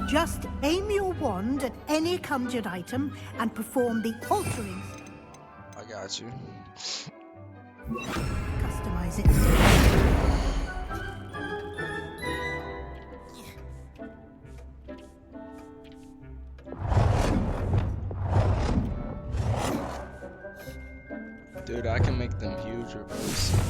Just aim your wand at any conjured item and perform the altering. I got you. Customize it. Dude, I can make them huge or really small.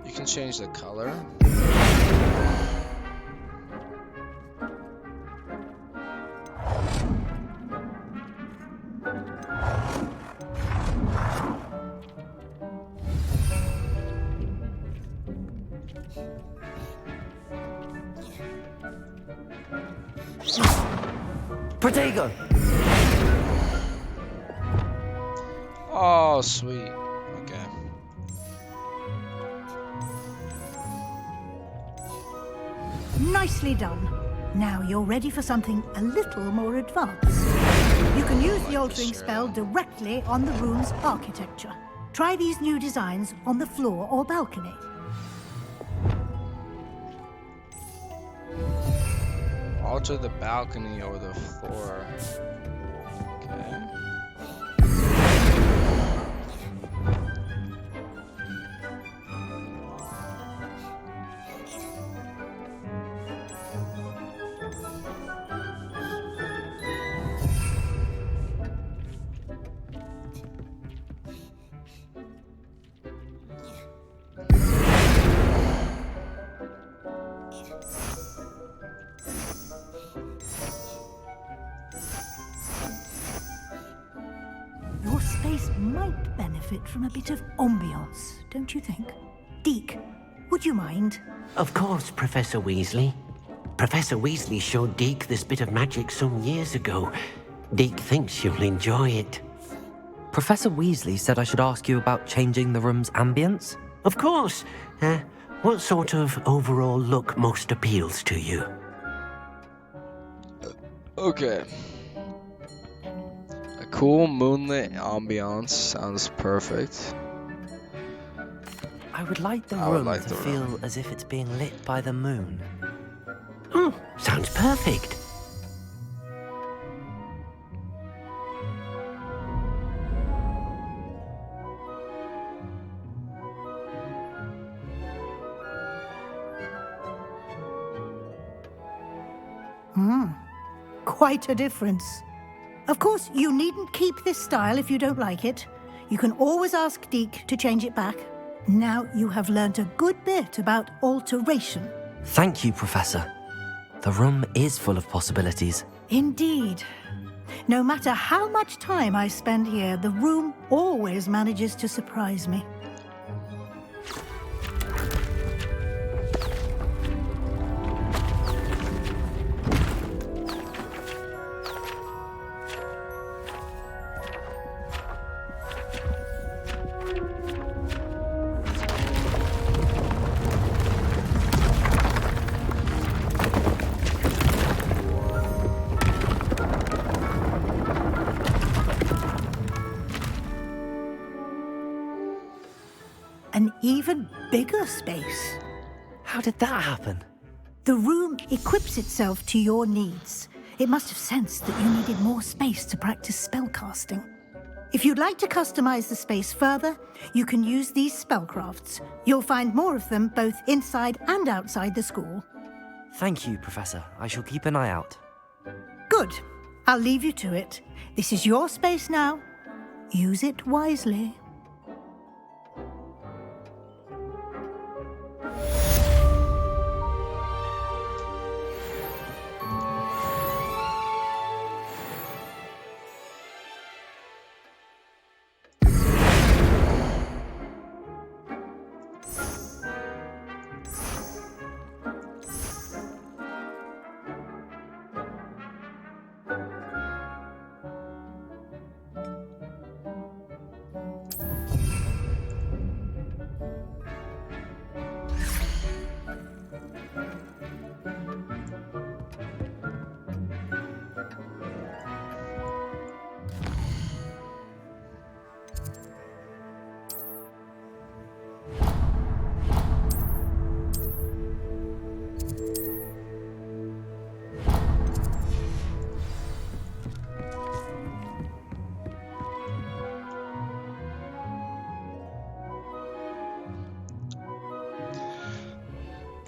You can change the color. Protego! Oh, sweet. Okay. Nicely done. Now you're ready for something a little more advanced. You can use the altering spell directly on the room's architecture. Try these new designs on the floor or balcony. Alter the balcony or the floor. Okay. Your space might benefit from a bit of ambiance, don't you think? Deke, would you mind? Of course, Professor Weasley. Professor Weasley showed Deke this bit of magic some years ago. Deke thinks you'll enjoy it. Professor Weasley said I should ask you about changing the room's ambience? Of course. What sort of overall look most appeals to you? Okay. A cool moonlit ambiance sounds perfect. I would like the I would room like to the feel room. as if it's being lit by the moon. Sounds perfect. Quite a difference. Of course, you needn't keep this style if you don't like it. You can always ask Deke to change it back. Now you have learnt a good bit about alteration. Thank you, Professor. The room is full of possibilities. Indeed. No matter how much time I spend here, the room always manages to surprise me. An even bigger space. How did that happen? The room equips itself to your needs. It must have sensed that you needed more space to practice spellcasting. If you'd like to customize the space further, you can use these spellcrafts. You'll find more of them both inside and outside the school. Thank you, Professor. I shall keep an eye out. Good. I'll leave you to it. This is your space now. Use it wisely.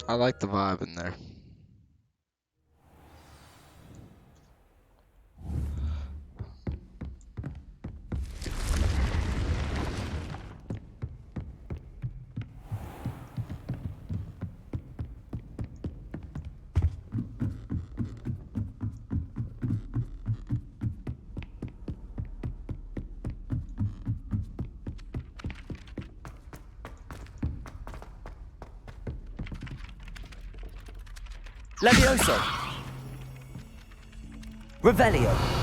I like the vibe in there. Levioso! Revelio!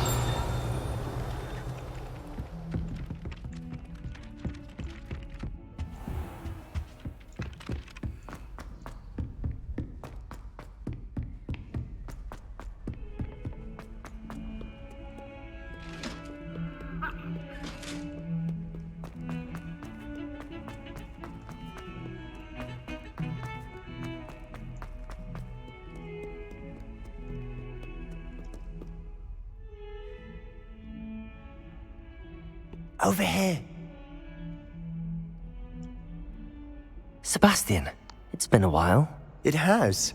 Over here. Sebastian, it's been a while. It has.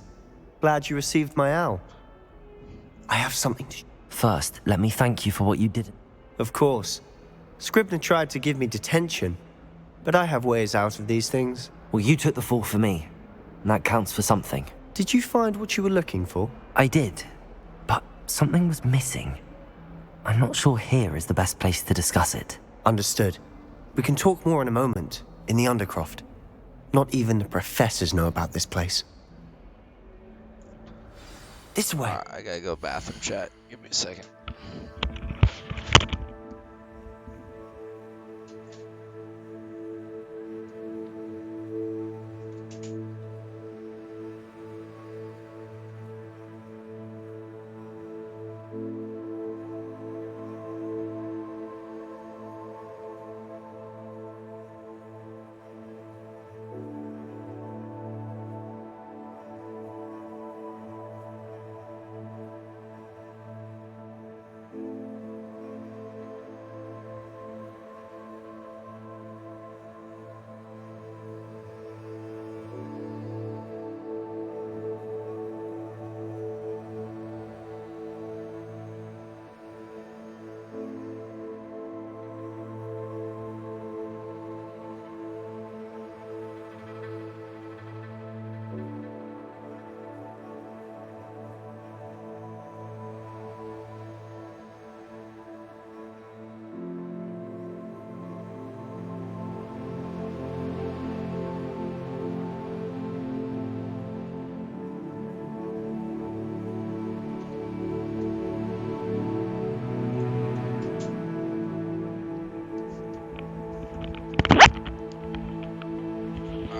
Glad you received my owl. I have something to... First, let me thank you for what you did. Of course. Scribner tried to give me detention, but I have ways out of these things. Well, you took the fall for me, and that counts for something. Did you find what you were looking for? I did, but something was missing. I'm not sure here is the best place to discuss it. Understood. We can talk more in a moment, in the Undercroft. Not even the professors know about this place. This way. Alright, I gotta go bathroom chat. Give me a second.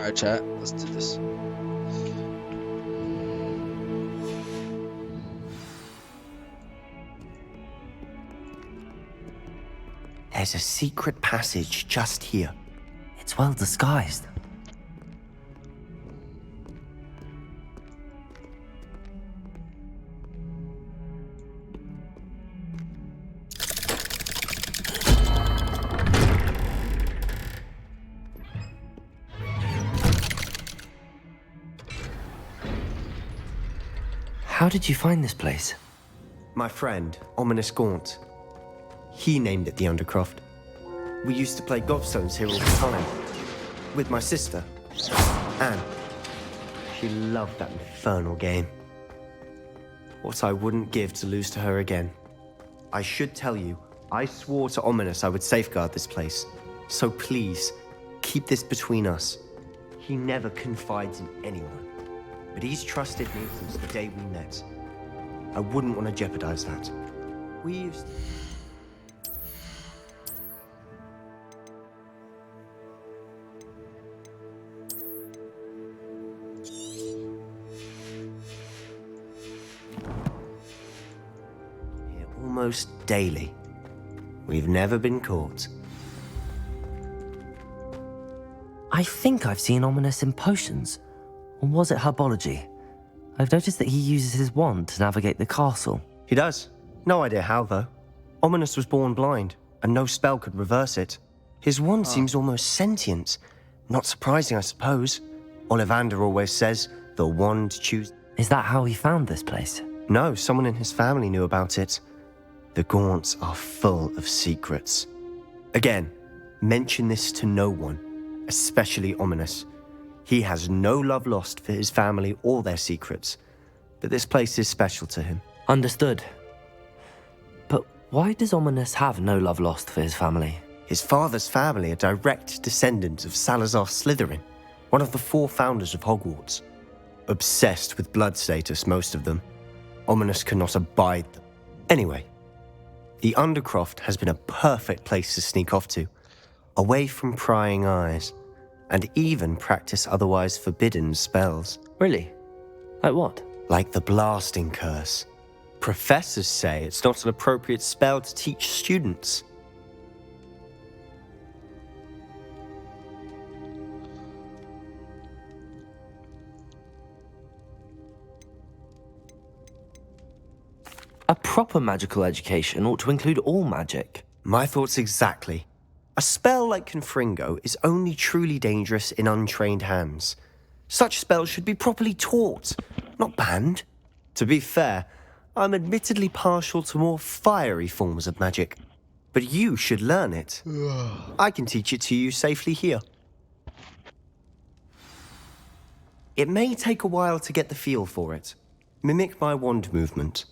Alright, chat. Let's do this. There's a secret passage just here. It's well disguised. How did you find this place? My friend, Ominous Gaunt. He named it the Undercroft. We used to play gobstones here all the time. With my sister, Anne. She loved that infernal game. What I wouldn't give to lose to her again. I should tell you, I swore to Ominous I would safeguard this place. So please, keep this between us. He never confides in anyone. But he's trusted me since the day we met. I wouldn't want to jeopardize that. We used to... Here almost daily. We've never been caught. I think I've seen Ominous in potions. Or was it herbology? I've noticed that he uses his wand to navigate the castle. He does. No idea how, though. Ominous was born blind, and no spell could reverse it. His wand seems almost sentient. Not surprising, I suppose. Ollivander always says, the wand chooses... Is that how he found this place? No, someone in his family knew about it. The Gaunts are full of secrets. Again, mention this to no one, especially Ominous. He has no love lost for his family or their secrets, but this place is special to him. Understood. But why does Ominous have no love lost for his family? His father's family are direct descendants of Salazar Slytherin, one of the 4 founders of Hogwarts. Obsessed with blood status, most of them. Ominous cannot abide them. Anyway, the Undercroft has been a perfect place to sneak off to, away from prying eyes, and even practice otherwise forbidden spells. Really? Like what? Like the Blasting Curse. Professors say it's not an appropriate spell to teach students. A proper magical education ought to include all magic. My thoughts exactly. A spell like Confringo is only truly dangerous in untrained hands. Such spells should be properly taught, not banned. To be fair, I'm admittedly partial to more fiery forms of magic, but you should learn it. I can teach it to you safely here. It may take a while to get the feel for it. Mimic my wand movement.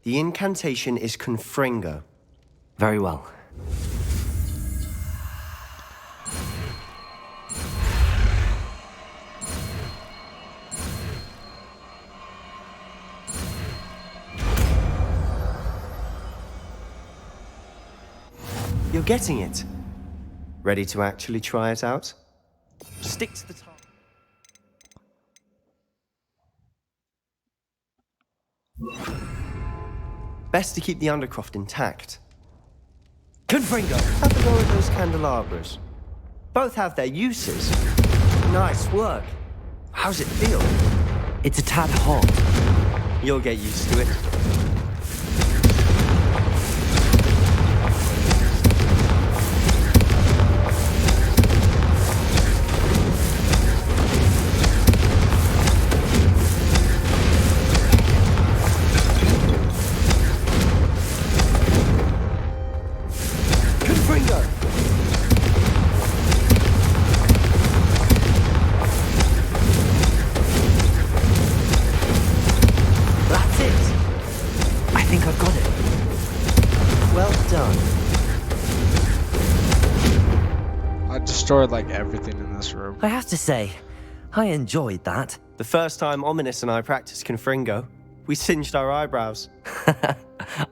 The incantation is Confringo. Very well. You're getting it. Ready to actually try it out? Stick to the target. Best to keep the Undercroft intact. Confringo, have a go at those candelabras. Both have their uses. Nice work. How's it feel? It's a tad hot. You'll get used to it. Destroyed like everything in this room. I have to say, I enjoyed that. The first time Ominous and I practiced Confringo, we singed our eyebrows.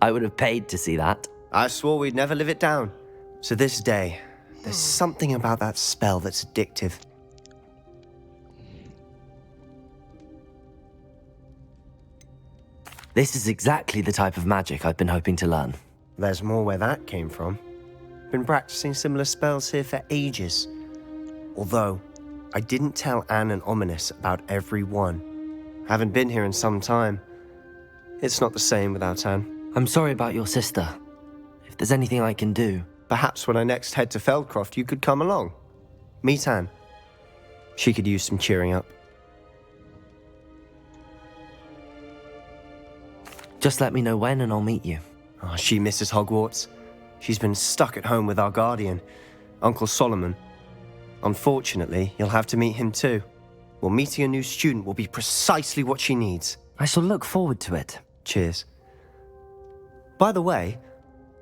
I would have paid to see that. I swore we'd never live it down. To this day, there's something about that spell that's addictive. This is exactly the type of magic I've been hoping to learn. There's more where that came from. Been practicing similar spells here for ages. Although, I didn't tell Anne and Ominous about every one. Haven't been here in some time. It's not the same without Anne. I'm sorry about your sister. If there's anything I can do... Perhaps when I next head to Feldcroft, you could come along. Meet Anne. She could use some cheering up. Just let me know when and I'll meet you. Oh, she misses Hogwarts. She's been stuck at home with our guardian, Uncle Solomon. Unfortunately, you'll have to meet him too. Well, meeting a new student will be precisely what she needs. I shall look forward to it. Cheers. By the way,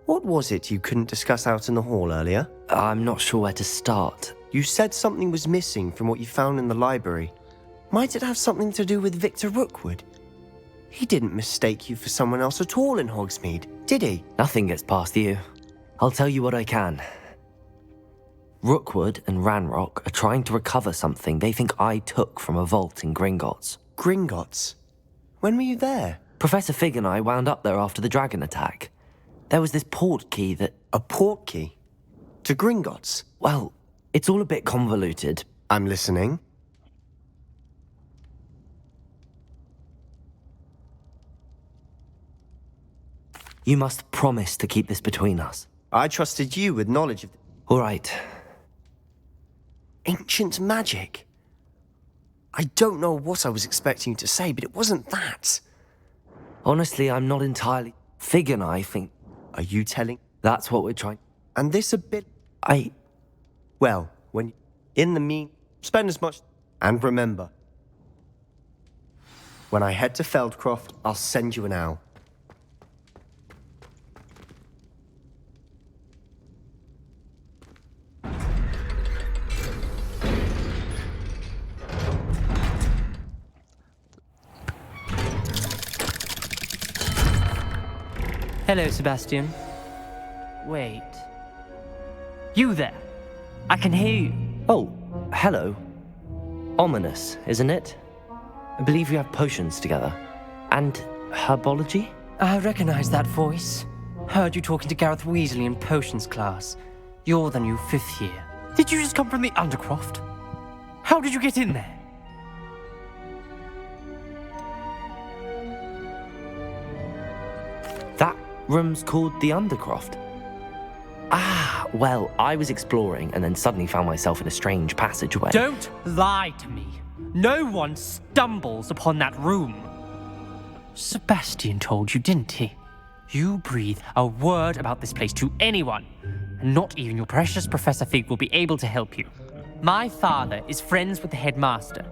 what was it you couldn't discuss out in the hall earlier? I'm not sure where to start. You said something was missing from what you found in the library. Might it have something to do with Victor Rookwood? He didn't mistake you for someone else at all in Hogsmeade, did he? Nothing gets past you. I'll tell you what I can. Rookwood and Ranrock are trying to recover something they think I took from a vault in Gringotts. Gringotts? When were you there? Professor Fig and I wound up there after the dragon attack. There was this port key that... A port key? To Gringotts? Well, it's all a bit convoluted. I'm listening. You must promise to keep this between us. I trusted you with knowledge of... All right. Ancient magic? I don't know what I was expecting you to say, but it wasn't that. Honestly, I'm not entirely... Fig and I think... Are you telling... That's what we're trying... And this a bit... I... Well, when... In the mean... Spend as much... And remember... When I head to Feldcroft, I'll send you an owl. Hello, Sebastian. Wait. You there? I can hear you. Oh, hello. Ominous, isn't it? I believe you have potions together. And herbology? I recognize that voice. Heard you talking to Gareth Weasley in potions class. You're the new 5th year. Did you just come from the Undercroft? How did you get in there? That room's called the Undercroft. Ah, well, I was exploring and then suddenly found myself in a strange passageway. Don't lie to me. No one stumbles upon that room. Sebastian told you, didn't he? You breathe a word about this place to anyone, and not even your precious Professor Fig will be able to help you. My father is friends with the headmaster.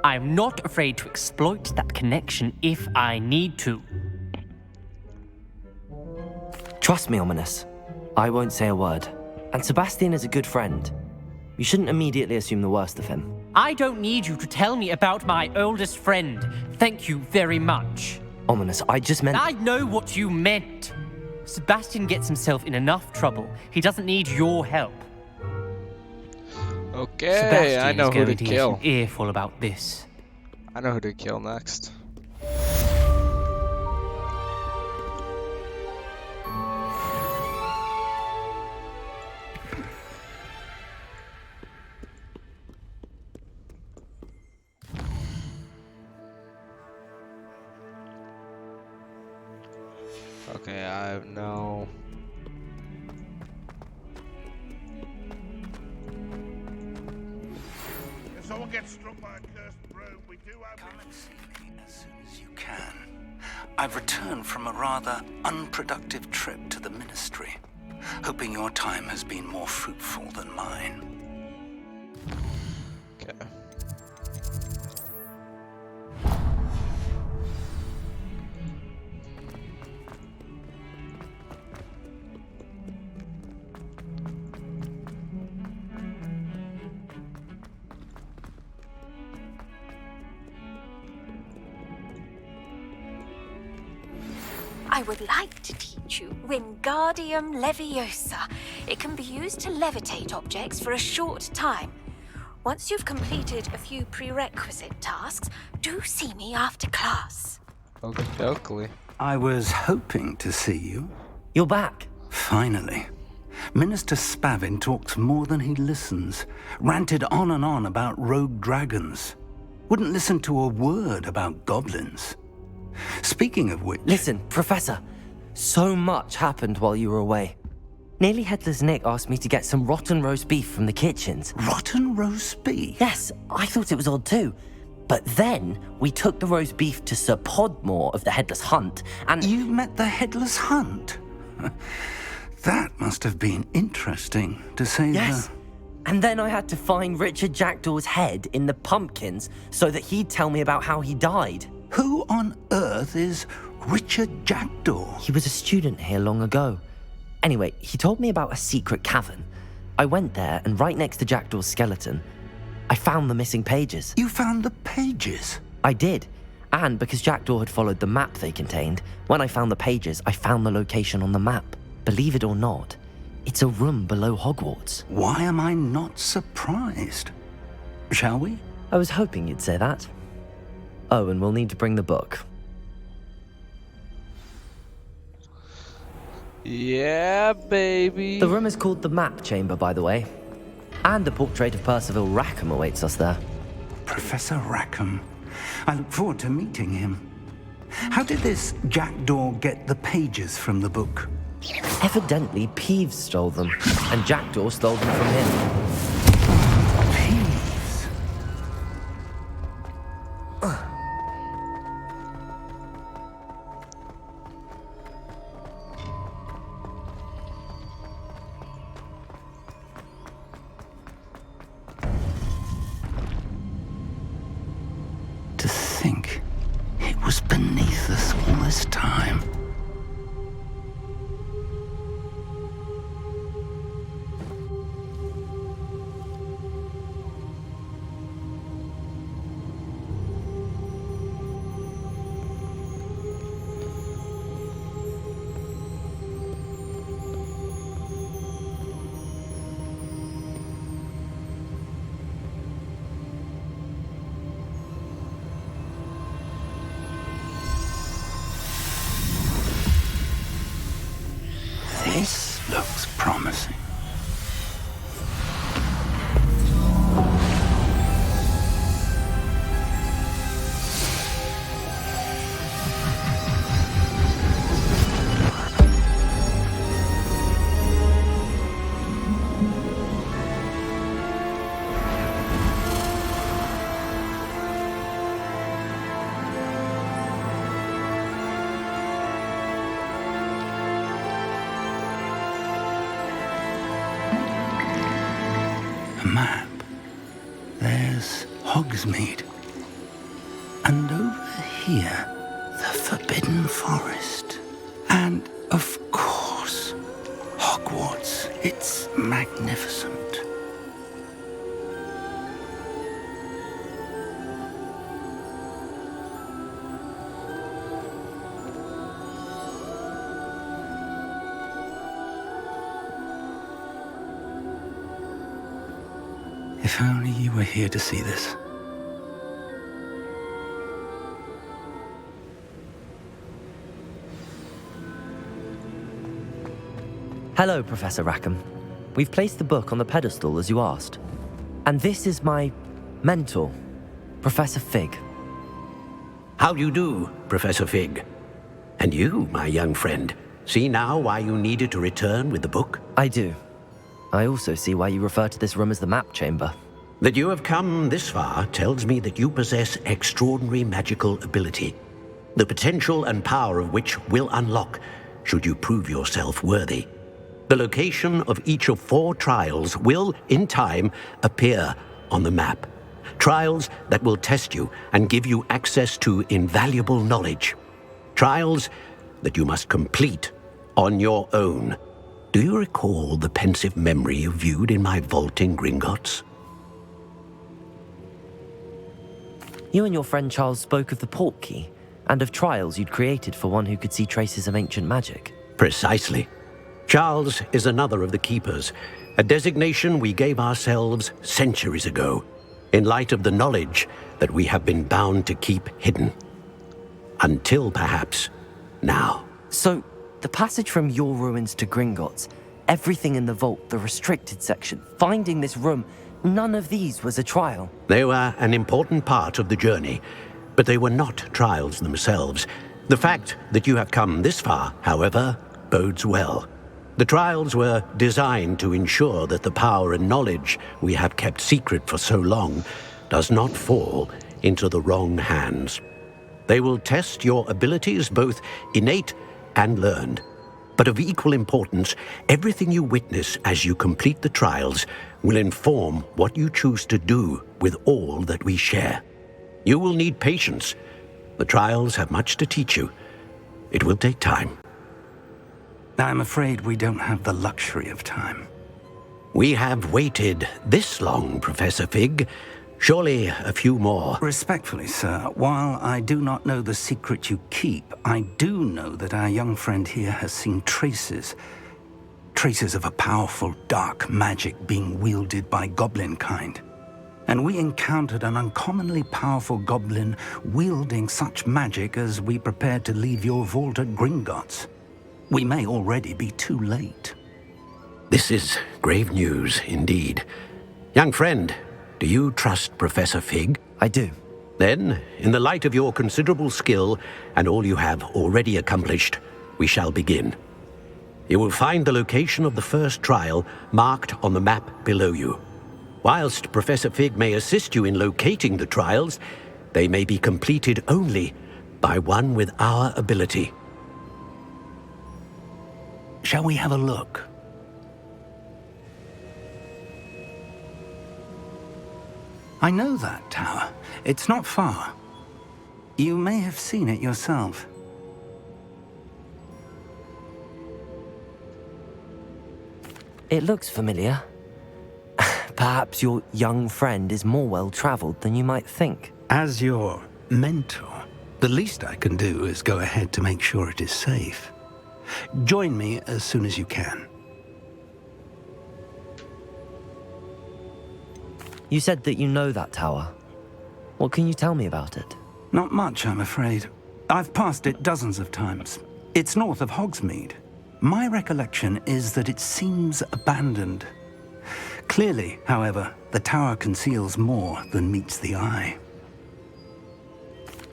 I am not afraid to exploit that connection if I need to. Trust me, Ominous. I won't say a word. And Sebastian is a good friend. You shouldn't immediately assume the worst of him. I don't need you to tell me about my oldest friend. Thank you very much. Ominous, I just meant... I know what you meant. Sebastian gets himself in enough trouble. He doesn't need your help. Okay, Sebastian I know who to get kill. an earful about this. I know who to kill next. Okay, I have no... If someone gets struck by a cursed broom, we do have... Come and see me as soon as you can. I've returned from a rather unproductive trip to the Ministry, hoping your time has been more fruitful than mine. Okay. I would like to teach you Wingardium Leviosa. It can be used to levitate objects for a short time. Once you've completed a few prerequisite tasks, do see me after class. Okay, Oakley. I was hoping to see you. You're back. Finally. Minister Spavin talks more than he listens. Ranted on and on about rogue dragons. Wouldn't listen to a word about goblins. Speaking of which... Listen, Professor. So much happened while you were away. Nearly Headless Nick asked me to get some rotten roast beef from the kitchens. Rotten roast beef? Yes, I thought it was odd too. But then we took the roast beef to Sir Podmore of the Headless Hunt, and... You met the Headless Hunt? That must have been interesting, to say Yes. And then I had to find Richard Jackdaw's head in the pumpkins so that he'd tell me about how he died. Who on earth is Richard Jackdaw? He was a student here long ago. Anyway, he told me about a secret cavern. I went there, and right next to Jackdaw's skeleton, I found the missing pages. You found the pages? I did. And because Jackdaw had followed the map they contained, when I found the pages, I found the location on the map. Believe it or not, it's a room below Hogwarts. Why am I not surprised? Shall we? I was hoping you'd say that. Oh, and we'll need to bring the book. Yeah, baby. The room is called the Map Chamber, by the way. And a portrait of Percival Rackham awaits us there. Professor Rackham. I look forward to meeting him. How did this Jackdaw get the pages from the book? Evidently, Peeves stole them, and Jackdaw stole them from him. Peeves? To think it was beneath us all this time. This looks promising. A map. There's Hogsmeade. And over here, the Forbidden Forest. And, of course, Hogwarts. It's magnificent. If only you were here to see this. Hello, Professor Rackham. We've placed the book on the pedestal as you asked. And this is my mentor, Professor Fig. How do you do, Professor Fig? And you, my young friend, see now why you needed to return with the book? I do. I also see why you refer to this room as the Map Chamber. That you have come this far tells me that you possess extraordinary magical ability, the potential and power of which will unlock should you prove yourself worthy. The location of each of 4 trials will, in time, appear on the map. Trials that will test you and give you access to invaluable knowledge. Trials that you must complete on your own. Do you recall the pensive memory you viewed in my vault in Gringotts? You and your friend Charles spoke of the Portkey, and of trials you'd created for one who could see traces of ancient magic. Precisely. Charles is another of the Keepers, a designation we gave ourselves centuries ago, in light of the knowledge that we have been bound to keep hidden. Until, perhaps, now. So, the passage from your ruins to Gringotts, everything in the vault, the restricted section, finding this room, none of these was a trial. They were an important part of the journey, but they were not trials themselves. The fact that you have come this far, however, bodes well. The trials were designed to ensure that the power and knowledge we have kept secret for so long does not fall into the wrong hands. They will test your abilities, both innate and learned. But of equal importance, everything you witness as you complete the trials will inform what you choose to do with all that we share. You will need patience. The trials have much to teach you. It will take time. I'm afraid we don't have the luxury of time. We have waited this long, Professor Fig. Surely a few more. Respectfully, sir, while I do not know the secret you keep, I do know that our young friend here has seen traces of a powerful dark magic being wielded by goblin kind. And we encountered an uncommonly powerful goblin wielding such magic as we prepared to leave your vault at Gringotts. We may already be too late. This is grave news indeed. Young friend, do you trust Professor Fig? I do. Then, in the light of your considerable skill and all you have already accomplished, we shall begin. You will find the location of the first trial marked on the map below you. Whilst Professor Fig may assist you in locating the trials, they may be completed only by one with our ability. Shall we have a look? I know that tower. It's not far. You may have seen it yourself. It looks familiar. Perhaps your young friend is more well-traveled than you might think. As your mentor, the least I can do is go ahead to make sure it is safe. Join me as soon as you can. You said that you know that tower. What can you tell me about it? Not much, I'm afraid. I've passed it dozens of times. It's north of Hogsmeade. My recollection is that it seems abandoned. Clearly, however, the tower conceals more than meets the eye.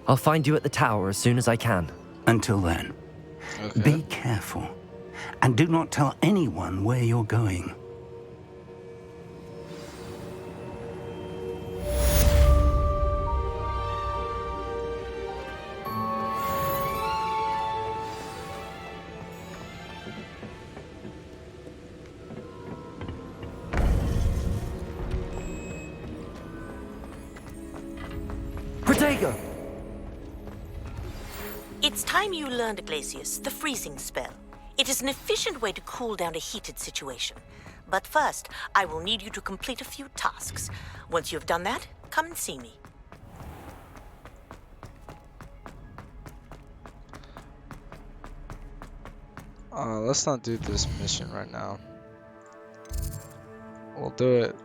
I'll find you at the tower as soon as I can. Until then, be careful, and do not tell anyone where you're going. Protego! It's time you learned, Glacius, the freezing spell. It is an efficient way to cool down a heated situation. But first, I will need you to complete a few tasks. Once you have done that, come and see me. Let's not do this mission right now. We'll do it.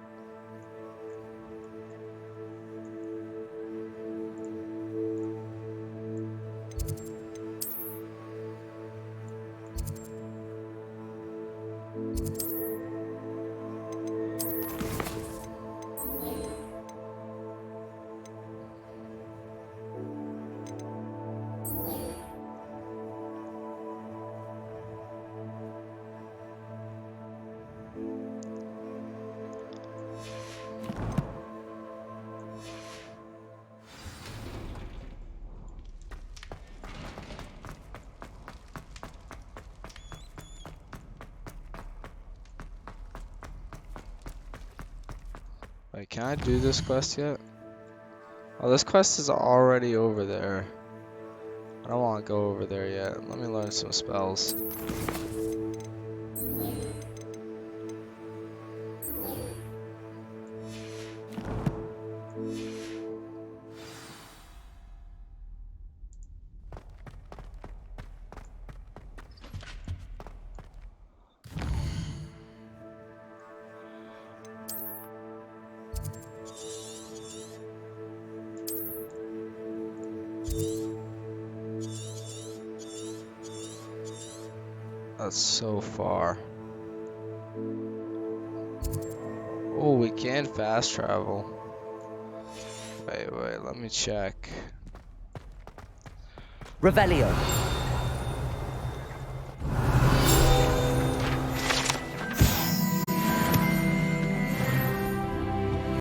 Wait, can I do this quest yet? Oh, this quest is already over there. I don't want to go over there yet. Let me learn some spells. That's so far. Oh, we can fast travel. Wait, let me check. Revelio.